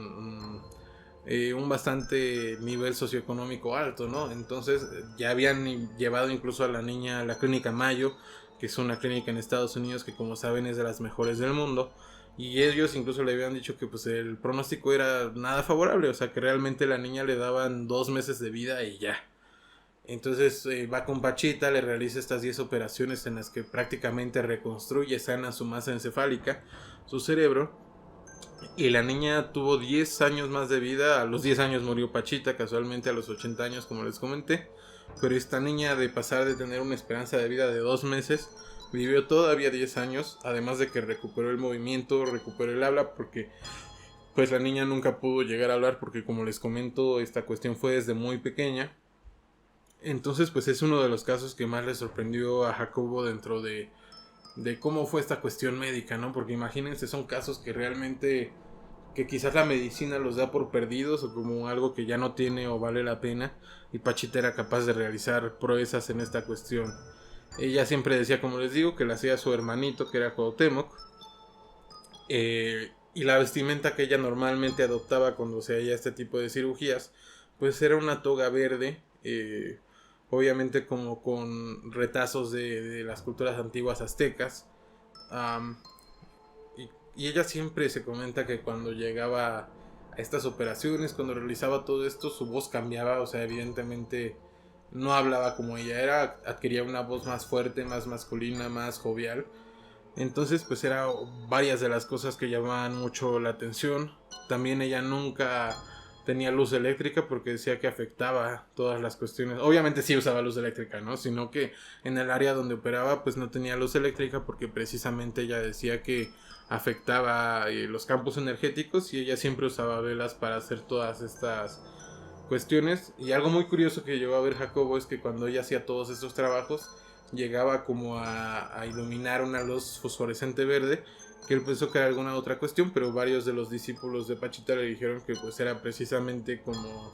un bastante nivel socioeconómico alto, ¿no? Entonces ya habían llevado incluso a la niña a la clínica Mayo, que es una clínica en Estados Unidos que como saben es de las mejores del mundo, y ellos incluso le habían dicho que pues el pronóstico era nada favorable, o sea que realmente la niña le daban 2 meses de vida y ya. Entonces va con Pachita, le realiza estas 10 operaciones en las que prácticamente reconstruye, sana su masa encefálica, su cerebro. Y la niña tuvo 10 años más de vida. A los 10 años murió Pachita, casualmente a los 80 años, como les comenté. Pero esta niña, de pasar de tener una esperanza de vida de 2 meses, vivió todavía 10 años. Además de que recuperó el movimiento, recuperó el habla, porque pues la niña nunca pudo llegar a hablar, porque como les comento, esta cuestión fue desde muy pequeña. Entonces pues es uno de los casos que más le sorprendió a Jacobo dentro de cómo fue esta cuestión médica, ¿no? Porque imagínense, son casos que realmente, que quizás la medicina los da por perdidos o como algo que ya no tiene o vale la pena, y Pachita era capaz de realizar proezas en esta cuestión. Ella siempre decía, como les digo, que la hacía su hermanito, que era Cuauhtémoc, y la vestimenta que ella normalmente adoptaba cuando se hacía este tipo de cirugías, pues era una toga verde, obviamente como con retazos de las culturas antiguas aztecas. Um, y ella siempre se comenta que cuando llegaba a estas operaciones, cuando realizaba todo esto, su voz cambiaba, o sea, evidentemente no hablaba como ella era, adquiría una voz más fuerte, más masculina, más jovial. Entonces pues eran varias de las cosas que llamaban mucho la atención. También ella nunca tenía luz eléctrica porque decía que afectaba todas las cuestiones. Obviamente sí usaba luz eléctrica, ¿no? Sino que en el área donde operaba pues no tenía luz eléctrica porque precisamente ella decía que afectaba los campos energéticos, y ella siempre usaba velas para hacer todas estas cuestiones. Y algo muy curioso que llegó a ver Jacobo es que cuando ella hacía todos estos trabajos, llegaba como a iluminar una luz fosforescente verde, que él pensó que era alguna otra cuestión, pero varios de los discípulos de Pachita le dijeron que pues era precisamente como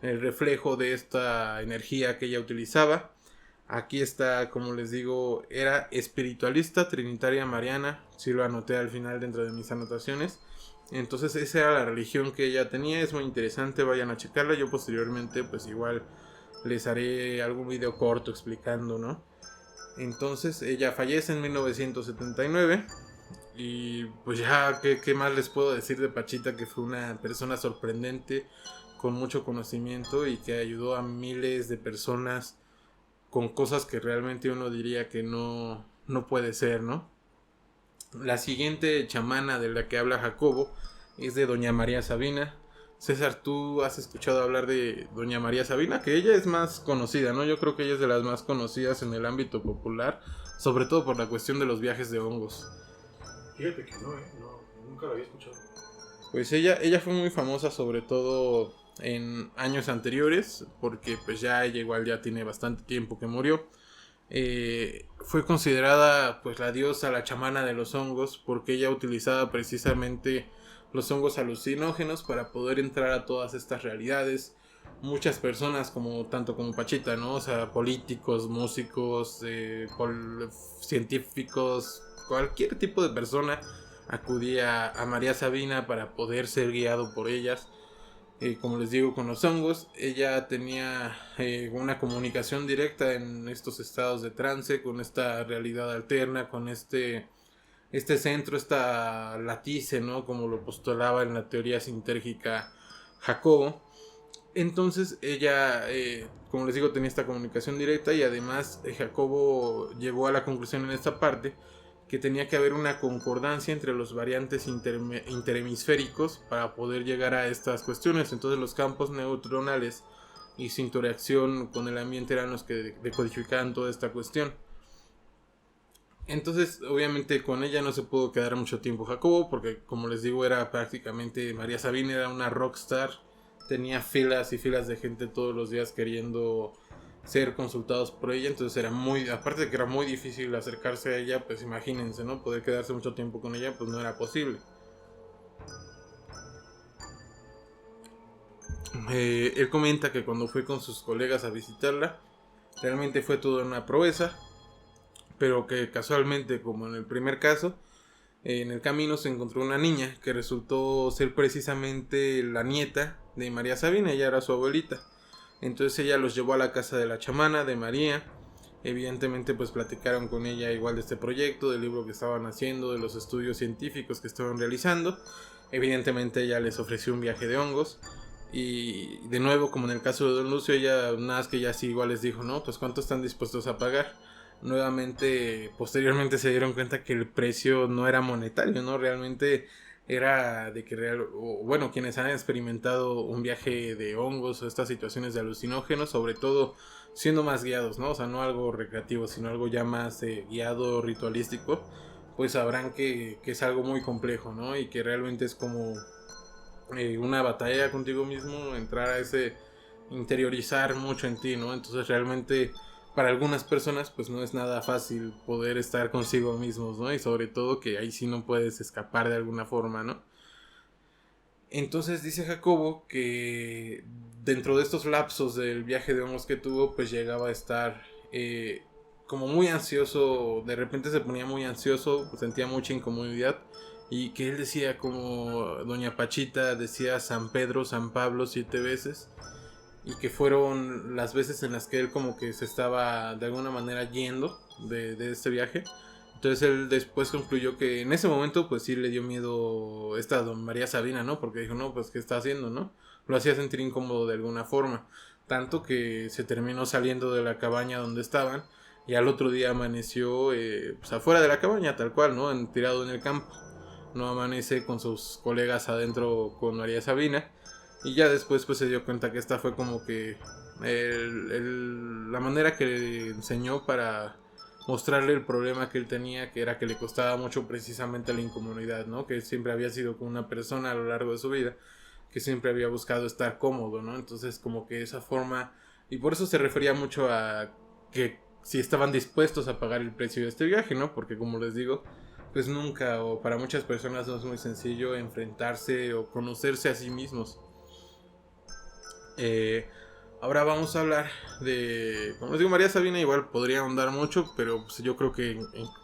el reflejo de esta energía que ella utilizaba. Aquí está, como les digo, era espiritualista trinitaria mariana, sí lo anoté al final dentro de mis anotaciones. Entonces esa era la religión que ella tenía, es muy interesante, vayan a checarla. Yo posteriormente pues igual les haré algún video corto explicando, ¿no? Entonces ella fallece en 1979. Y pues ya, ¿qué más les puedo decir de Pachita? Que fue una persona sorprendente, con mucho conocimiento, y que ayudó a miles de personas con cosas que realmente uno diría que no puede ser, ¿no? La siguiente chamana de la que habla Jacobo es de Doña María Sabina. César, ¿tú has escuchado hablar de Doña María Sabina? Que ella es más conocida, ¿no? Yo creo que ella es de las más conocidas en el ámbito popular, sobre todo por la cuestión de los viajes de hongos.
Fíjate que no, nunca la había escuchado.
Pues ella fue muy famosa, sobre todo en años anteriores, porque pues ya ella igual ya tiene bastante tiempo que murió. Fue considerada pues la diosa, la chamana de los hongos, porque ella utilizaba precisamente los hongos alucinógenos para poder entrar a todas estas realidades. Muchas personas, tanto como Pachita, ¿no? O sea, políticos, músicos, científicos, cualquier tipo de persona acudía a María Sabina para poder ser guiado por ellas. Como les digo, con los hongos, ella tenía una comunicación directa en estos estados de trance, con esta realidad alterna, con este centro, esta latice, ¿no? Como lo postulaba en la teoría sintérgica Jacobo. Entonces ella, como les digo, tenía esta comunicación directa, y además Jacobo llegó a la conclusión en esta parte que tenía que haber una concordancia entre los variantes interhemisféricos para poder llegar a estas cuestiones. Entonces los campos neutronales y su interacción con el ambiente eran los que decodificaban toda esta cuestión. Entonces obviamente con ella no se pudo quedar mucho tiempo Jacobo, porque como les digo, era prácticamente, María Sabina era una rockstar, tenía filas y filas de gente todos los días queriendo ser consultados por ella. Entonces era aparte de que era muy difícil acercarse a ella, pues imagínense, ¿no? Poder quedarse mucho tiempo con ella, pues no era posible. Él comenta que cuando fue con sus colegas a visitarla, realmente fue toda una proeza, pero que casualmente, como en el primer caso, en el camino se encontró una niña que resultó ser precisamente la nieta de María Sabina. Ella era su abuelita. Entonces ella los llevó a la casa de la chamana de María, Evidentemente pues platicaron con ella igual de este proyecto, del libro que estaban haciendo, de los estudios científicos que estaban realizando. Evidentemente ella les ofreció un viaje de hongos. Y de nuevo, como en el caso de Don Lucio, ella nada más que ya sí igual les dijo, no, pues cuánto están dispuestos a pagar. Nuevamente, posteriormente se dieron cuenta que el precio no era monetario, ¿no? Realmente era de que bueno, quienes han experimentado un viaje de hongos o estas situaciones de alucinógenos, sobre todo siendo más guiados, ¿no? O sea, no algo recreativo, sino algo ya más guiado, ritualístico, pues sabrán que es algo muy complejo, ¿no? Y que realmente es como una batalla contigo mismo, entrar a ese interiorizar mucho en ti, ¿no? Entonces realmente para algunas personas pues no es nada fácil poder estar consigo mismos, ¿no? Y sobre todo que ahí sí no puedes escapar de alguna forma, ¿no? Entonces dice Jacobo que dentro de estos lapsos del viaje de hongos que tuvo, pues llegaba a estar como muy ansioso, de repente se ponía muy ansioso, sentía mucha incomodidad, y que él decía como Doña Pachita decía San Pedro, San Pablo 7 veces, y que fueron las veces en las que él como que se estaba de alguna manera yendo de este viaje. Entonces él después concluyó que en ese momento pues sí le dio miedo esta don María Sabina, ¿no? Porque dijo, no, pues ¿qué está haciendo, no? Lo hacía sentir incómodo de alguna forma. Tanto que se terminó saliendo de la cabaña donde estaban, y al otro día amaneció pues afuera de la cabaña, tal cual, ¿no? Tirado en el campo. No amanece con sus colegas adentro con María Sabina. Y ya después pues se dio cuenta que esta fue como que la manera que le enseñó para mostrarle el problema que él tenía, que era que le costaba mucho precisamente la incomodidad, ¿no? Que siempre había sido con una persona a lo largo de su vida, que siempre había buscado estar cómodo, ¿no? Entonces como que esa forma, y por eso se refería mucho a que si estaban dispuestos a pagar el precio de este viaje, ¿no? Porque como les digo, pues nunca, o para muchas personas no es muy sencillo enfrentarse o conocerse a sí mismos. Ahora vamos a hablar de, como les digo, María Sabina igual podría ahondar mucho, pero pues yo creo que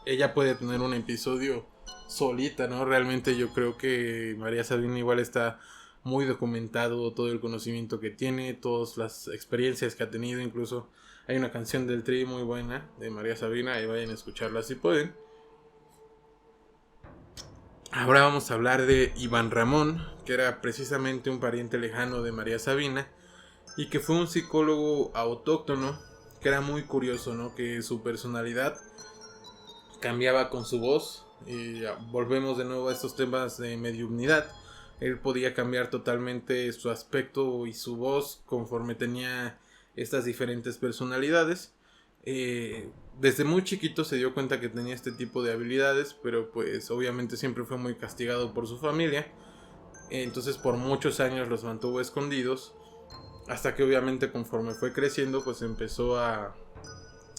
ella puede tener un episodio solita, ¿no? Realmente yo creo que María Sabina igual está muy documentado todo el conocimiento que tiene, todas las experiencias que ha tenido, incluso hay una canción del Tri muy buena de María Sabina, y vayan a escucharla si pueden. Ahora vamos a hablar de Iván Ramón, que era precisamente un pariente lejano de María Sabina, y que fue un psicólogo autóctono, que era muy curioso, ¿no? Que su personalidad cambiaba con su voz, y volvemos de nuevo a estos temas de mediumnidad. Él podía cambiar totalmente su aspecto y su voz conforme tenía estas diferentes personalidades. Desde muy chiquito se dio cuenta que tenía este tipo de habilidades, pero pues obviamente siempre fue muy castigado por su familia. Entonces por muchos años los mantuvo escondidos, hasta que obviamente conforme fue creciendo pues empezó a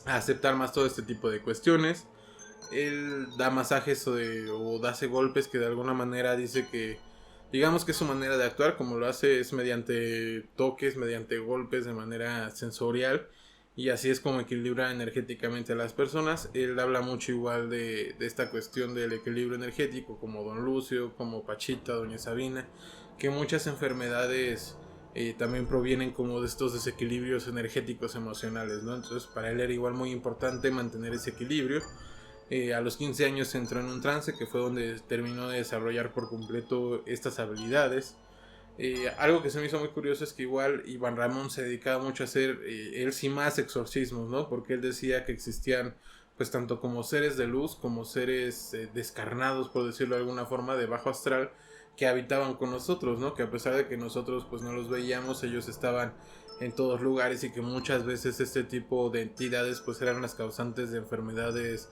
aceptar más todo este tipo de cuestiones. Él da masajes o hace golpes, que de alguna manera dice que, digamos que su manera de actuar, como lo hace, es mediante toques, mediante golpes, de manera sensorial, y así es como equilibra energéticamente a las personas. Él habla mucho igual de esta cuestión del equilibrio energético, como Don Lucio, como Pachita, Doña Sabina, que muchas enfermedades también provienen como de estos desequilibrios energéticos emocionales, ¿no? Entonces para él era igual muy importante mantener ese equilibrio. A los 15 años entró en un trance, que fue donde terminó de desarrollar por completo estas habilidades. Algo que se me hizo muy curioso es que igual Iván Ramón se dedicaba mucho a hacer él sí más exorcismos, ¿no? Porque él decía que existían pues tanto como seres de luz como seres descarnados, por decirlo de alguna forma, de bajo astral, que habitaban con nosotros, ¿no? Que a pesar de que nosotros pues no los veíamos, ellos estaban en todos lugares, y que muchas veces este tipo de entidades pues eran las causantes de enfermedades,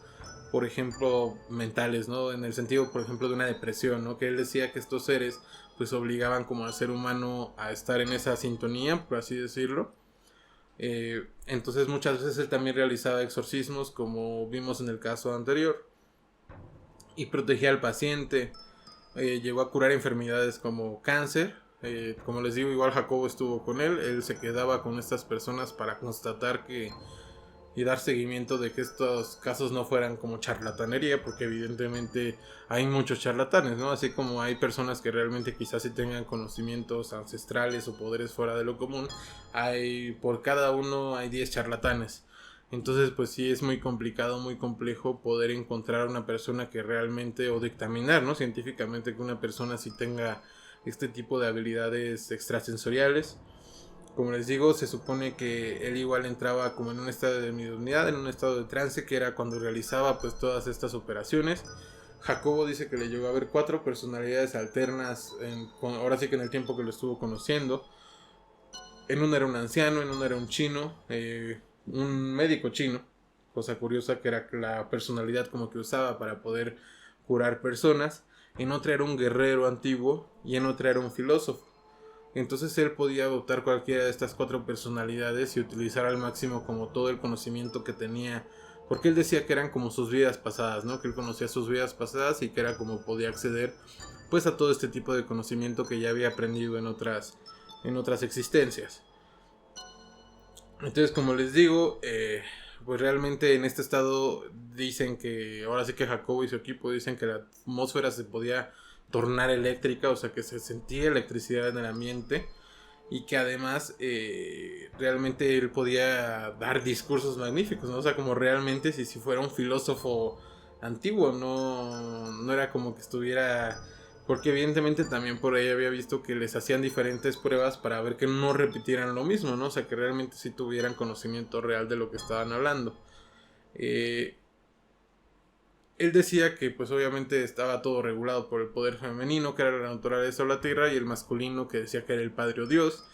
por ejemplo, mentales, ¿no? En el sentido, por ejemplo, de una depresión, ¿no? Que él decía que estos seres pues obligaban como al ser humano a estar en esa sintonía, por así decirlo. Entonces muchas veces él también realizaba exorcismos, como vimos en el caso anterior, y protegía al paciente. Llegó a curar enfermedades como cáncer. Como les digo, igual Jacobo estuvo con él se quedaba con estas personas para constatar que y dar seguimiento de que estos casos no fueran como charlatanería, porque evidentemente hay muchos charlatanes, ¿no? Así como hay personas que realmente quizás sí tengan conocimientos ancestrales o poderes fuera de lo común, por cada uno hay 10 charlatanes. Entonces pues sí es muy complicado, muy complejo poder encontrar una persona que realmente, o dictaminar, ¿no? Científicamente que una persona sí tenga este tipo de habilidades extrasensoriales. Como les digo, se supone que él igual entraba como en un estado de mediunidad, en un estado de trance, que era cuando realizaba pues todas estas operaciones. Jacobo dice que le llegó a ver 4 personalidades alternas, ahora sí que en el tiempo que lo estuvo conociendo. En una era un anciano, en una era un chino, un médico chino, cosa curiosa que era la personalidad como que usaba para poder curar personas. En otra era un guerrero antiguo y en otra era un filósofo. Entonces él podía adoptar cualquiera de estas 4 personalidades y utilizar al máximo como todo el conocimiento que tenía, porque él decía que eran como sus vidas pasadas, ¿no? Que él conocía sus vidas pasadas y que era como podía acceder pues a todo este tipo de conocimiento que ya había aprendido en otras existencias. Entonces, como les digo, pues realmente en este estado dicen que, ahora sí que Jacobo y su equipo dicen que la atmósfera se podía tornar eléctrica, o sea que se sentía electricidad en el ambiente y que además realmente él podía dar discursos magníficos, ¿no? O sea, como realmente si fuera un filósofo antiguo, no era como que estuviera... Porque evidentemente también por ahí había visto que les hacían diferentes pruebas para ver que no repitieran lo mismo, ¿no? O sea, que realmente sí tuvieran conocimiento real de lo que estaban hablando. Eh, Él decía que pues obviamente estaba todo regulado por el poder femenino, que era la naturaleza o la tierra, y el masculino que decía que era el padre o Dios,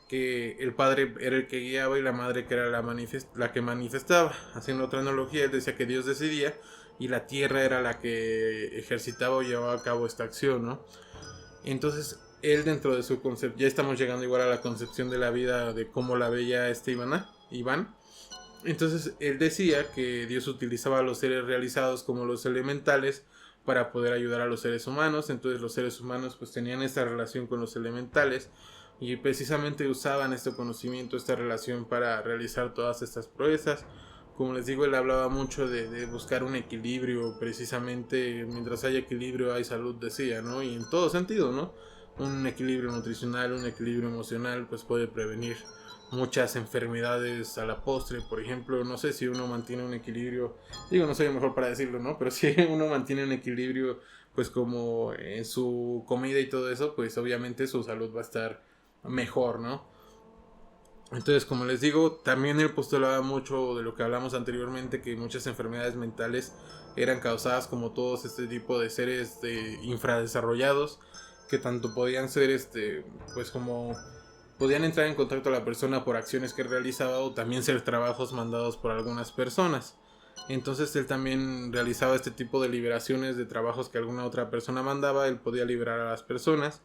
que el padre era el que guiaba y la madre que era la que manifestaba. Haciendo otra analogía, él decía que Dios decidía y la tierra era la que ejercitaba o llevaba a cabo esta acción, ¿no? Entonces, él dentro de su concepto, ya estamos llegando igual a la concepción de la vida, de cómo la veía Iván. Entonces, él decía que Dios utilizaba a los seres realizados como los elementales para poder ayudar a los seres humanos. Entonces, los seres humanos pues tenían esta relación con los elementales y precisamente usaban este conocimiento, esta relación para realizar todas estas proezas. Como les digo, él hablaba mucho de buscar un equilibrio, precisamente mientras haya equilibrio hay salud, decía, ¿no? Y en todo sentido, ¿no? Un equilibrio nutricional, un equilibrio emocional, pues puede prevenir muchas enfermedades a la postre. Por ejemplo, no sé si uno mantiene un equilibrio, digo, no soy el mejor para decirlo, ¿no? Pero si uno mantiene un equilibrio, pues como en su comida y todo eso, pues obviamente su salud va a estar mejor, ¿no? Entonces, como les digo, también él postulaba mucho de lo que hablamos anteriormente, que muchas enfermedades mentales eran causadas como todos este tipo de seres infradesarrollados, que tanto podían ser, pues como podían entrar en contacto a la persona por acciones que realizaba o también ser trabajos mandados por algunas personas. Entonces él también realizaba este tipo de liberaciones de trabajos que alguna otra persona mandaba, él podía liberar a las personas.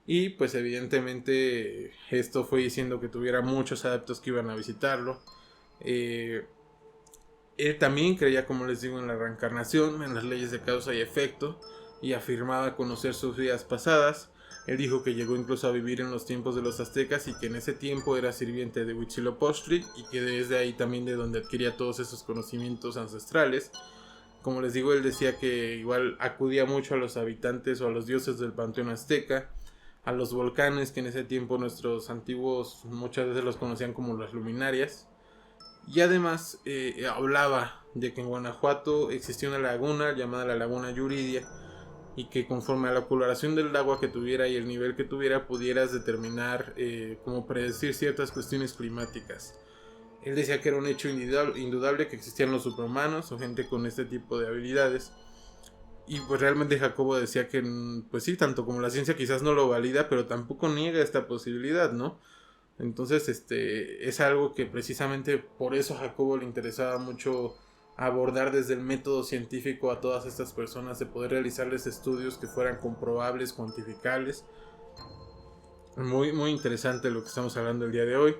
Y pues evidentemente esto fue diciendo que tuviera muchos adeptos que iban a visitarlo. Eh, Él también creía, como les digo, en la reencarnación, en las leyes de causa y efecto, y afirmaba conocer sus vidas pasadas. Él dijo que llegó incluso a vivir en los tiempos de los aztecas y que en ese tiempo era sirviente de Huitzilopochtli y que desde ahí también de donde adquiría todos esos conocimientos ancestrales. Como les digo, él decía que igual acudía mucho a los habitantes o a los dioses del panteón azteca, a los volcanes, que en ese tiempo nuestros antiguos muchas veces los conocían como las luminarias. Y además hablaba de que en Guanajuato existía una laguna llamada la Laguna Yuridia y que conforme a la coloración del agua que tuviera y el nivel que tuviera pudieras determinar como predecir ciertas cuestiones climáticas. Él decía que era un hecho indudable que existían los superhumanos o gente con este tipo de habilidades. Y pues realmente Jacobo decía que pues sí, tanto como la ciencia quizás no lo valida, pero tampoco niega esta posibilidad, ¿no? Entonces, es algo que precisamente por eso a Jacobo le interesaba mucho abordar desde el método científico a todas estas personas, de poder realizarles estudios que fueran comprobables, cuantificables. Muy, muy interesante lo que estamos hablando el día de hoy.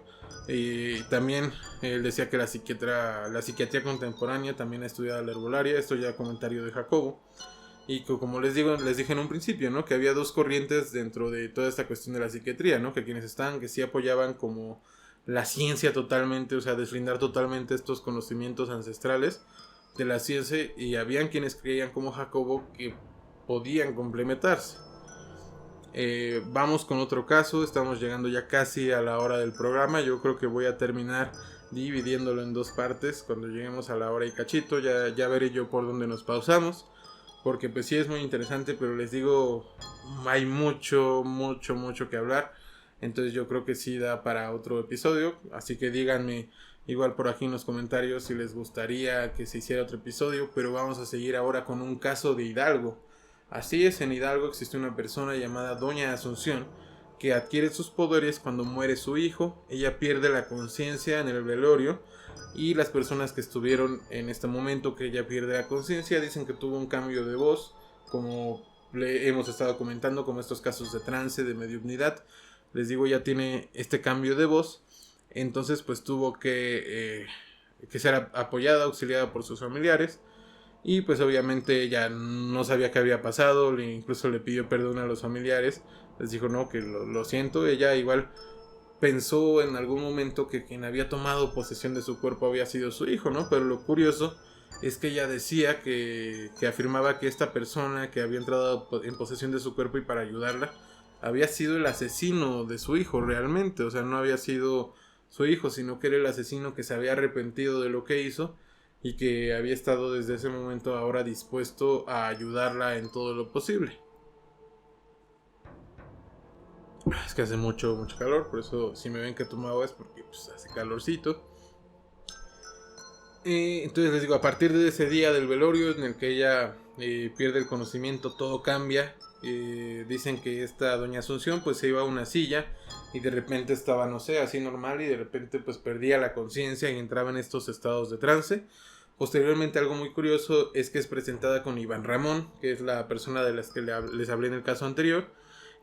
Y también él decía que la psiquiatría contemporánea también ha estudiado la herbolaria, esto ya comentario de Jacobo. Y que, como les dije en un principio, ¿no? Que había dos corrientes dentro de toda esta cuestión de la psiquiatría, ¿no? Que quienes estaban, que sí apoyaban como la ciencia totalmente, o sea, deslindar totalmente estos conocimientos ancestrales de la ciencia, y habían quienes creían como Jacobo que podían complementarse. Vamos con otro caso, estamos llegando ya casi a la hora del programa, yo creo que voy a terminar dividiéndolo en 2 partes. Cuando lleguemos a la hora y cachito, ya veré yo por dónde nos pausamos. Porque pues sí es muy interesante, pero les digo, hay mucho que hablar. Entonces yo creo que sí da para otro episodio. Así que díganme igual por aquí en los comentarios si les gustaría que se hiciera otro episodio. Pero vamos a seguir ahora con un caso de Hidalgo. Así es, en Hidalgo existe una persona llamada Doña Asunción, que adquiere sus poderes cuando muere su hijo. Ella pierde la conciencia en el velorio. Y las personas que estuvieron en este momento que ella pierde la conciencia dicen que tuvo un cambio de voz, como le hemos estado comentando, como estos casos de trance, de mediumnidad. Les digo, ya tiene este cambio de voz. Entonces pues tuvo que ser apoyada, auxiliada por sus familiares. Y pues obviamente ella no sabía qué había pasado, incluso le pidió perdón a los familiares. Les dijo no, que lo siento. Ella igual pensó en algún momento que quien había tomado posesión de su cuerpo había sido su hijo, ¿no? Pero lo curioso es que ella decía que afirmaba que esta persona que había entrado en posesión de su cuerpo y para ayudarla había sido el asesino de su hijo realmente. O sea, no había sido su hijo, sino que era el asesino que se había arrepentido de lo que hizo y que había estado desde ese momento ahora dispuesto a ayudarla en todo lo posible. Es que hace mucho calor, por eso si me ven que tomo agua es porque pues, hace calorcito. Entonces les digo, a partir de ese día del velorio en el que ella pierde el conocimiento, todo cambia. Dicen que esta Doña Asunción pues se iba a una silla y de repente estaba, no sé, así normal, y de repente pues perdía la conciencia y entraba en estos estados de trance. Posteriormente, algo muy curioso es que es presentada con Iván Ramón, que es la persona de las que les hablé en el caso anterior.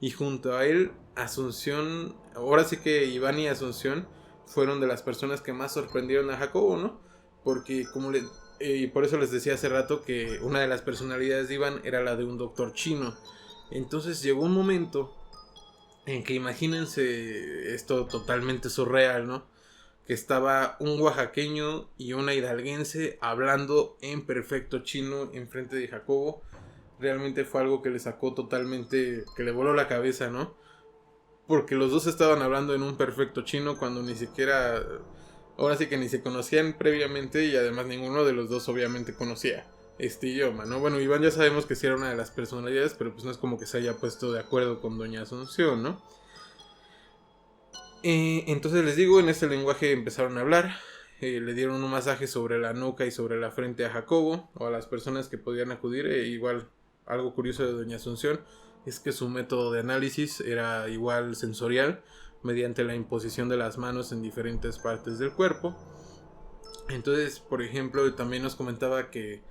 Y junto a él, Asunción, ahora sí que Iván y Asunción fueron de las personas que más sorprendieron a Jacobo, ¿no? Porque y por eso les decía hace rato que una de las personalidades de Iván era la de un doctor chino. Entonces llegó un momento en que imagínense esto totalmente surreal, ¿no? Que estaba un oaxaqueño y una hidalguense hablando en perfecto chino enfrente de Jacobo. Realmente fue algo que le sacó totalmente, que le voló la cabeza, ¿no? Porque los dos estaban hablando en un perfecto chino cuando ni siquiera, ahora sí que ni se conocían previamente, y además ninguno de los dos obviamente conocía este idioma, ¿no? Bueno, Iván ya sabemos que sí era una de las personalidades, pero pues no es como que se haya puesto de acuerdo con Doña Asunción, ¿no? Entonces les digo, en este lenguaje empezaron a hablar. Le dieron un masaje sobre la nuca y sobre la frente a Jacobo o a las personas que podían acudir. Igual, algo curioso de Doña Asunción es que su método de análisis era igual sensorial, mediante la imposición de las manos en diferentes partes del cuerpo. Entonces, por ejemplo, también nos comentaba que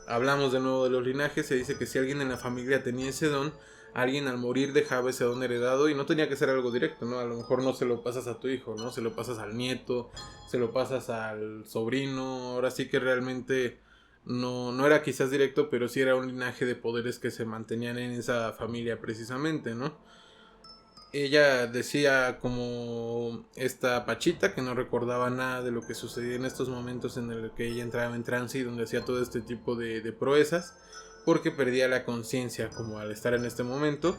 hablamos de nuevo de los linajes. Se dice que si alguien en la familia tenía ese don, alguien al morir dejaba ese don heredado, y no tenía que ser algo directo, ¿no? A lo mejor no se lo pasas a tu hijo, ¿no? Se lo pasas al nieto, se lo pasas al sobrino. Ahora sí que realmente no era quizás directo, pero sí era un linaje de poderes que se mantenían en esa familia precisamente, ¿no? Ella decía como esta Pachita que no recordaba nada de lo que sucedía en estos momentos en el que ella entraba en trance y donde hacía todo este tipo de proezas, porque perdía la conciencia como al estar en este momento.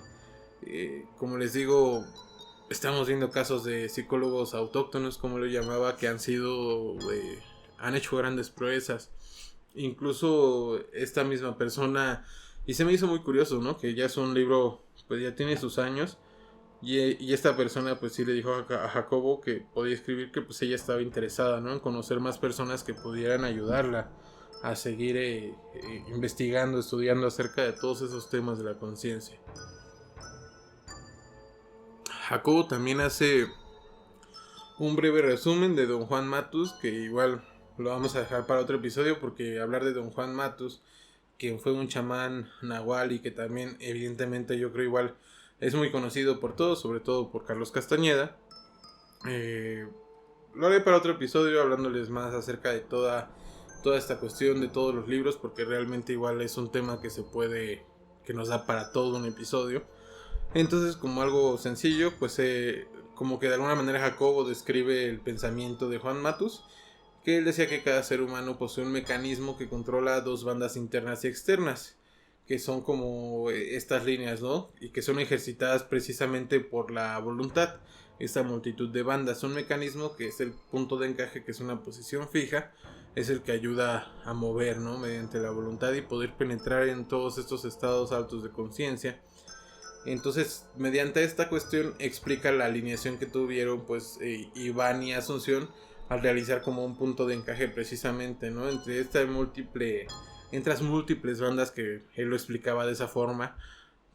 Como les digo, estamos viendo casos de psicólogos autóctonos, como lo llamaba, que han hecho grandes proezas. Incluso esta misma persona, y se me hizo muy curioso, ¿no? Que ya es un libro, pues ya tiene sus años. Y esta persona pues sí le dijo a Jacobo que podía escribir, que pues ella estaba interesada, ¿no? En conocer más personas que pudieran ayudarla a seguir investigando, estudiando acerca de todos esos temas de la conciencia. Jacobo también hace un breve resumen de Don Juan Matus, que igual lo vamos a dejar para otro episodio, porque hablar de Don Juan Matus, quien fue un chamán nahual y que también evidentemente yo creo igual es muy conocido por todos, sobre todo por Carlos Castañeda. Lo haré para otro episodio hablándoles más acerca de toda esta cuestión de todos los libros, porque realmente igual es un tema que nos da para todo un episodio. Entonces, como algo sencillo, pues como que de alguna manera Jacobo describe el pensamiento de Juan Matus, que él decía que cada ser humano posee un mecanismo que controla dos bandas internas y externas, que son como estas líneas, ¿no? Y que son ejercitadas precisamente por la voluntad. esta multitud de bandas. Un mecanismo que es el punto de encaje, que es una posición fija, es el que ayuda a mover, ¿no? Mediante la voluntad y poder penetrar en todos estos estados altos de conciencia. Entonces, mediante esta cuestión explica la alineación que tuvieron pues Iván y Asunción al realizar como un punto de encaje precisamente, ¿no? Entre estas múltiples bandas, que él lo explicaba de esa forma,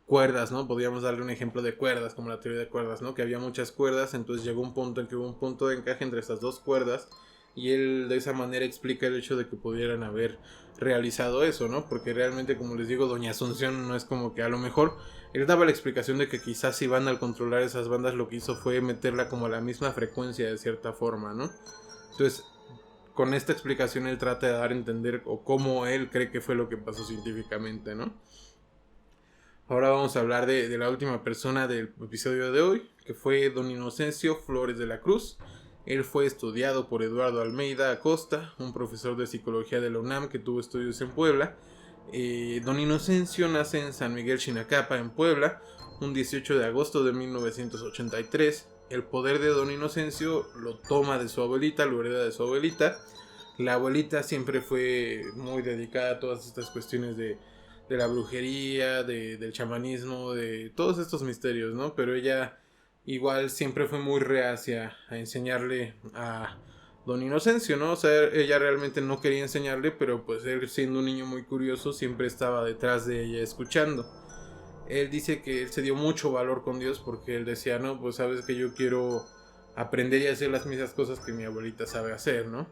cuerdas, ¿no? Podríamos darle un ejemplo de cuerdas, como la teoría de cuerdas, ¿no? Que había muchas cuerdas, entonces llegó un punto en que hubo un punto de encaje entre estas dos cuerdas, y él de esa manera explica el hecho de que pudieran haber realizado eso, ¿no? Porque realmente, como les digo, Doña Asunción no es como que a lo mejor él daba la explicación de que quizás Iván, al controlar esas bandas, lo que hizo fue meterla como a la misma frecuencia de cierta forma, ¿no? Entonces, con esta explicación él trata de dar a entender o cómo él cree que fue lo que pasó científicamente, ¿no? Ahora vamos a hablar de la última persona del episodio de hoy, que fue don Inocencio Flores de la Cruz. Él fue estudiado por Eduardo Almeida Acosta, un profesor de psicología de la UNAM que tuvo estudios en Puebla. Don Inocencio nace en San Miguel Chinacapa, en Puebla, un 18 de agosto de 1983. El poder de don Inocencio lo toma de su abuelita, lo hereda de su abuelita. La abuelita siempre fue muy dedicada a todas estas cuestiones de la brujería, del chamanismo, de todos estos misterios, ¿no? Pero ella igual siempre fue muy reacia a enseñarle a don Inocencio, ¿no? O sea, ella realmente no quería enseñarle, pero pues él, siendo un niño muy curioso, siempre estaba detrás de ella escuchando. Él dice que él se dio mucho valor con Dios porque él decía, no, pues sabes que yo quiero aprender y hacer las mismas cosas que mi abuelita sabe hacer, ¿no?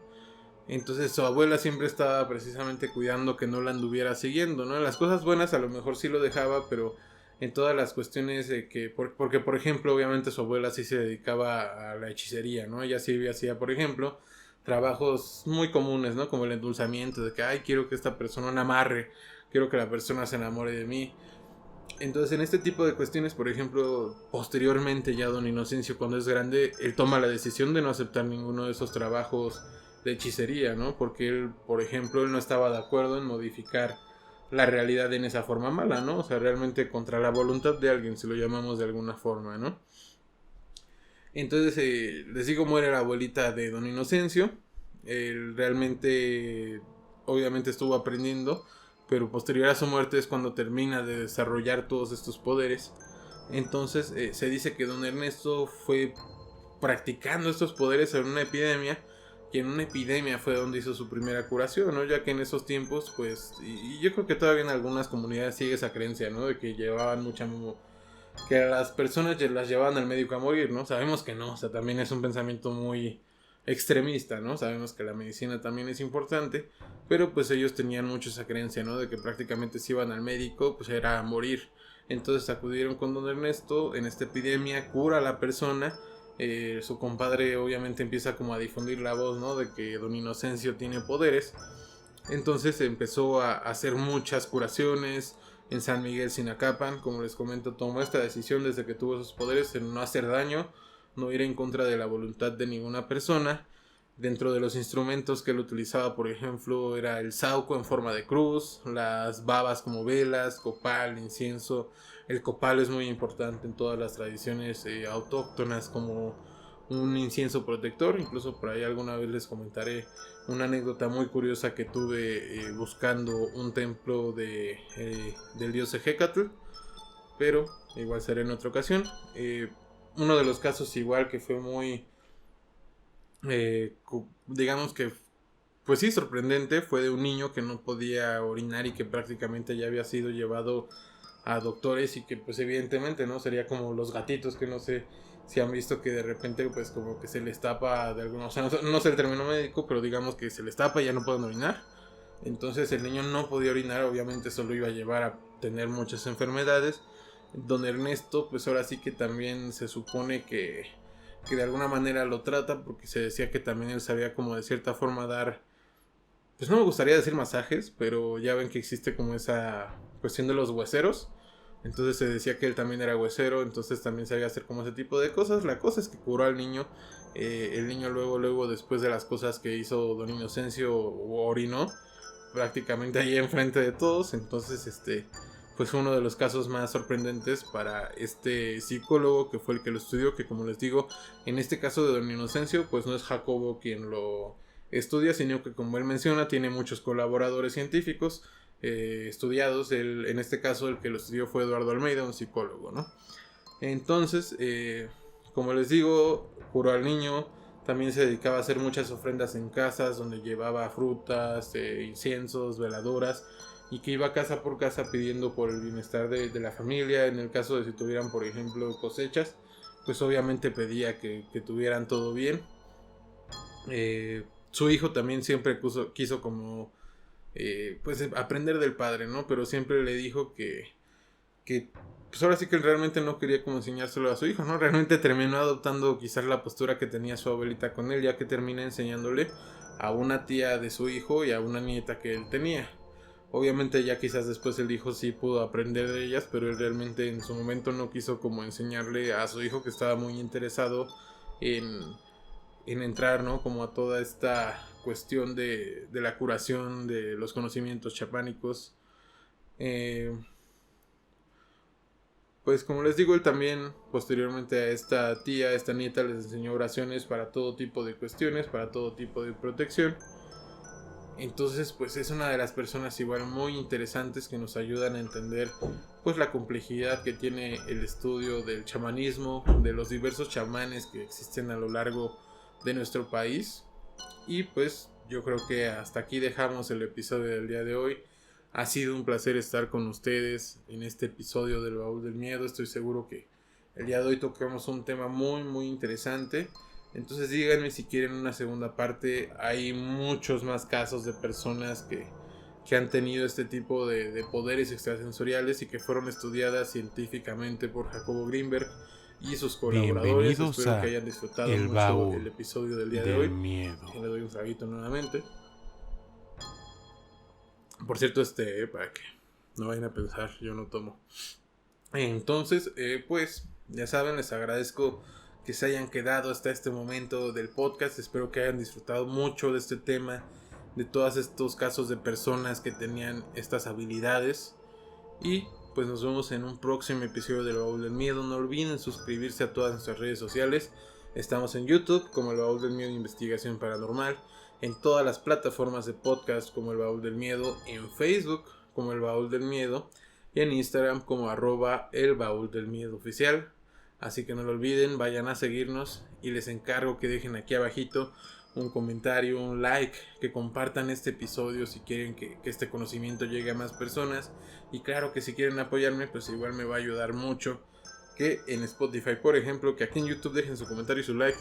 Entonces su abuela siempre estaba precisamente cuidando que no la anduviera siguiendo, ¿no? En las cosas buenas a lo mejor sí lo dejaba, pero en todas las cuestiones de que... Porque, por ejemplo, obviamente su abuela sí se dedicaba a la hechicería, ¿no? Ella sí hacía, por ejemplo, trabajos muy comunes, ¿no? Como el endulzamiento, de que, ay, quiero que esta persona me amarre, quiero que la persona se enamore de mí. Entonces, en este tipo de cuestiones, por ejemplo, posteriormente ya don Inocencio, cuando es grande, él toma la decisión de no aceptar ninguno de esos trabajos de hechicería, ¿no? Porque él, por ejemplo, él no estaba de acuerdo en modificar la realidad en esa forma mala, ¿no? O sea, realmente contra la voluntad de alguien, si lo llamamos de alguna forma, ¿no? Entonces, les digo, muere la abuelita de don Inocencio. Él realmente, obviamente estuvo aprendiendo, pero posterior a su muerte es cuando termina de desarrollar todos estos poderes. Entonces, se dice que don Ernesto fue practicando estos poderes en una epidemia, y en una epidemia fue donde hizo su primera curación, ¿no? Ya que en esos tiempos, pues, y yo creo que todavía en algunas comunidades sigue esa creencia, ¿no? De que llevaban que a las personas las llevaban al médico a morir, ¿no? Sabemos que no, o sea, también es un pensamiento muy extremista, ¿no? Sabemos que la medicina también es importante, pero pues ellos tenían mucho esa creencia, ¿no? De que prácticamente si iban al médico, pues era a morir. Entonces acudieron con don Ernesto en esta epidemia, cura a la persona. Su compadre obviamente empieza como a difundir la voz, ¿no? De que don Inocencio tiene poderes. Entonces empezó a hacer muchas curaciones en San Miguel Sinacapan. Como les comento, tomó esta decisión desde que tuvo esos poderes en no hacer daño, no ir en contra de la voluntad de ninguna persona. Dentro de los instrumentos que él utilizaba, por ejemplo, era el sauco en forma de cruz, las babas como velas, copal, incienso. El copal es muy importante en todas las tradiciones autóctonas como un incienso protector. Incluso por ahí alguna vez les comentaré una anécdota muy curiosa que tuve buscando un templo del dios Ejecatl, pero igual será en otra ocasión. Uno de los casos igual que fue muy, digamos que, pues sí, sorprendente, fue de un niño que no podía orinar y que prácticamente ya había sido llevado a doctores, y que pues evidentemente, ¿no? Sería como los gatitos que no sé si han visto que de repente pues como que se les tapa de algunos, o sea, no sé el término médico, pero digamos que se les tapa y ya no pueden orinar. Entonces el niño no podía orinar, obviamente eso lo iba a llevar a tener muchas enfermedades. Don Ernesto pues ahora sí que también se supone que de alguna manera lo trata, porque se decía que también él sabía como de cierta forma dar, pues no me gustaría decir masajes, pero ya ven que existe como esa cuestión de los hueseros. Entonces se decía que él también era huesero, entonces también sabía hacer como ese tipo de cosas. La cosa es que curó al niño. El niño luego después de las cosas que hizo don Inocencio, orinó prácticamente ahí enfrente de todos. Entonces pues fue uno de los casos más sorprendentes para este psicólogo que fue el que lo estudió, que como les digo, en este caso de Don Inocencio, pues no es Jacobo quien lo estudia, sino que como él menciona, tiene muchos colaboradores científicos estudiados. En este caso el que lo estudió fue Eduardo Almeida, un psicólogo, ¿no? Entonces, como les digo, curó al niño. También se dedicaba a hacer muchas ofrendas en casas, donde llevaba frutas, inciensos, veladoras, y que iba casa por casa pidiendo por el bienestar de la familia. En el caso de si tuvieran, por ejemplo, cosechas, pues obviamente pedía que tuvieran todo bien. Su hijo también siempre quiso como pues aprender del padre, ¿no? Pero siempre le dijo que pues ahora sí que realmente no quería como enseñárselo a su hijo, ¿no? Realmente terminó adoptando quizás la postura que tenía su abuelita con él, ya que termina enseñándole a una tía de su hijo y a una nieta que él tenía. Obviamente ya quizás después el hijo sí pudo aprender de ellas, pero él realmente en su momento no quiso como enseñarle a su hijo, que estaba muy interesado en entrar, ¿no? Como a toda esta cuestión de la curación, de los conocimientos chamánicos. Pues como les digo, él también posteriormente a esta tía, a esta nieta, les enseñó oraciones para todo tipo de cuestiones, para todo tipo de protección. Entonces pues es una de las personas igual muy interesantes que nos ayudan a entender pues la complejidad que tiene el estudio del chamanismo, de los diversos chamanes que existen a lo largo de nuestro país. Y pues yo creo que hasta aquí dejamos el episodio del día de hoy. Ha sido un placer estar con ustedes en este episodio del Baúl del Miedo. Estoy seguro que el día de hoy tocamos un tema muy muy interesante. Entonces díganme si quieren una segunda parte. Hay muchos más casos de personas que han tenido este tipo de poderes extrasensoriales y que fueron estudiadas científicamente por Jacobo Greenberg y sus colaboradores. Espero que hayan disfrutado mucho el episodio del día de hoy. Miedo. Le doy un traguito nuevamente. Por cierto, para que no vayan a pensar, yo no tomo. Entonces, pues, ya saben, les agradezco que se hayan quedado hasta este momento del podcast. Espero que hayan disfrutado mucho de este tema, de todos estos casos de personas que tenían estas habilidades. Y pues nos vemos en un próximo episodio del Baúl del Miedo. No olviden suscribirse a todas nuestras redes sociales. Estamos en YouTube como el Baúl del Miedo Investigación Paranormal, en todas las plataformas de podcast como el Baúl del Miedo, en Facebook como el Baúl del Miedo y en Instagram como @el Baúl del Miedo oficial. Así que no lo olviden, vayan a seguirnos y les encargo que dejen aquí abajito un comentario, un like, que compartan este episodio si quieren que este conocimiento llegue a más personas. Y claro que si quieren apoyarme, pues igual me va a ayudar mucho que en Spotify, por ejemplo, que aquí en YouTube dejen su comentario y su like,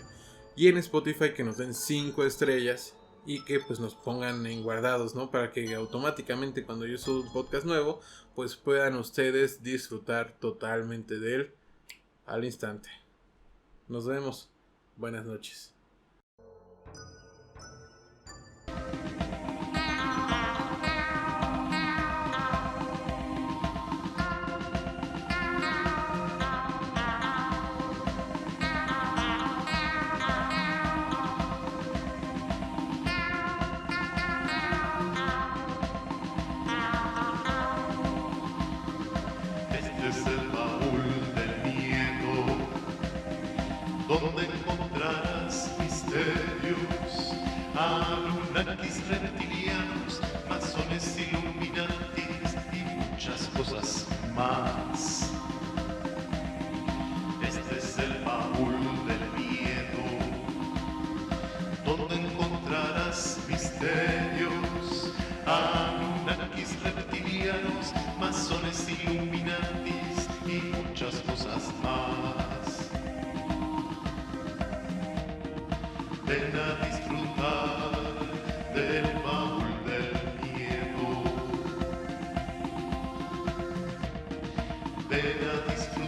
y en Spotify que nos den 5 estrellas y que pues nos pongan en guardados, ¿no? Para que automáticamente cuando yo suba un podcast nuevo, pues puedan ustedes disfrutar totalmente de él al instante. Nos vemos. Buenas noches.
Donde encontrarás misterios, anunnakis, reptilianos, masones, illuminatis y muchas cosas más. Este es el baúl del miedo, donde encontrarás misterios, anunnakis, reptilianos, masones, illuminatis y muchas cosas más. Ven a disfrutar del baúl del miedo. Ven a disfrutar.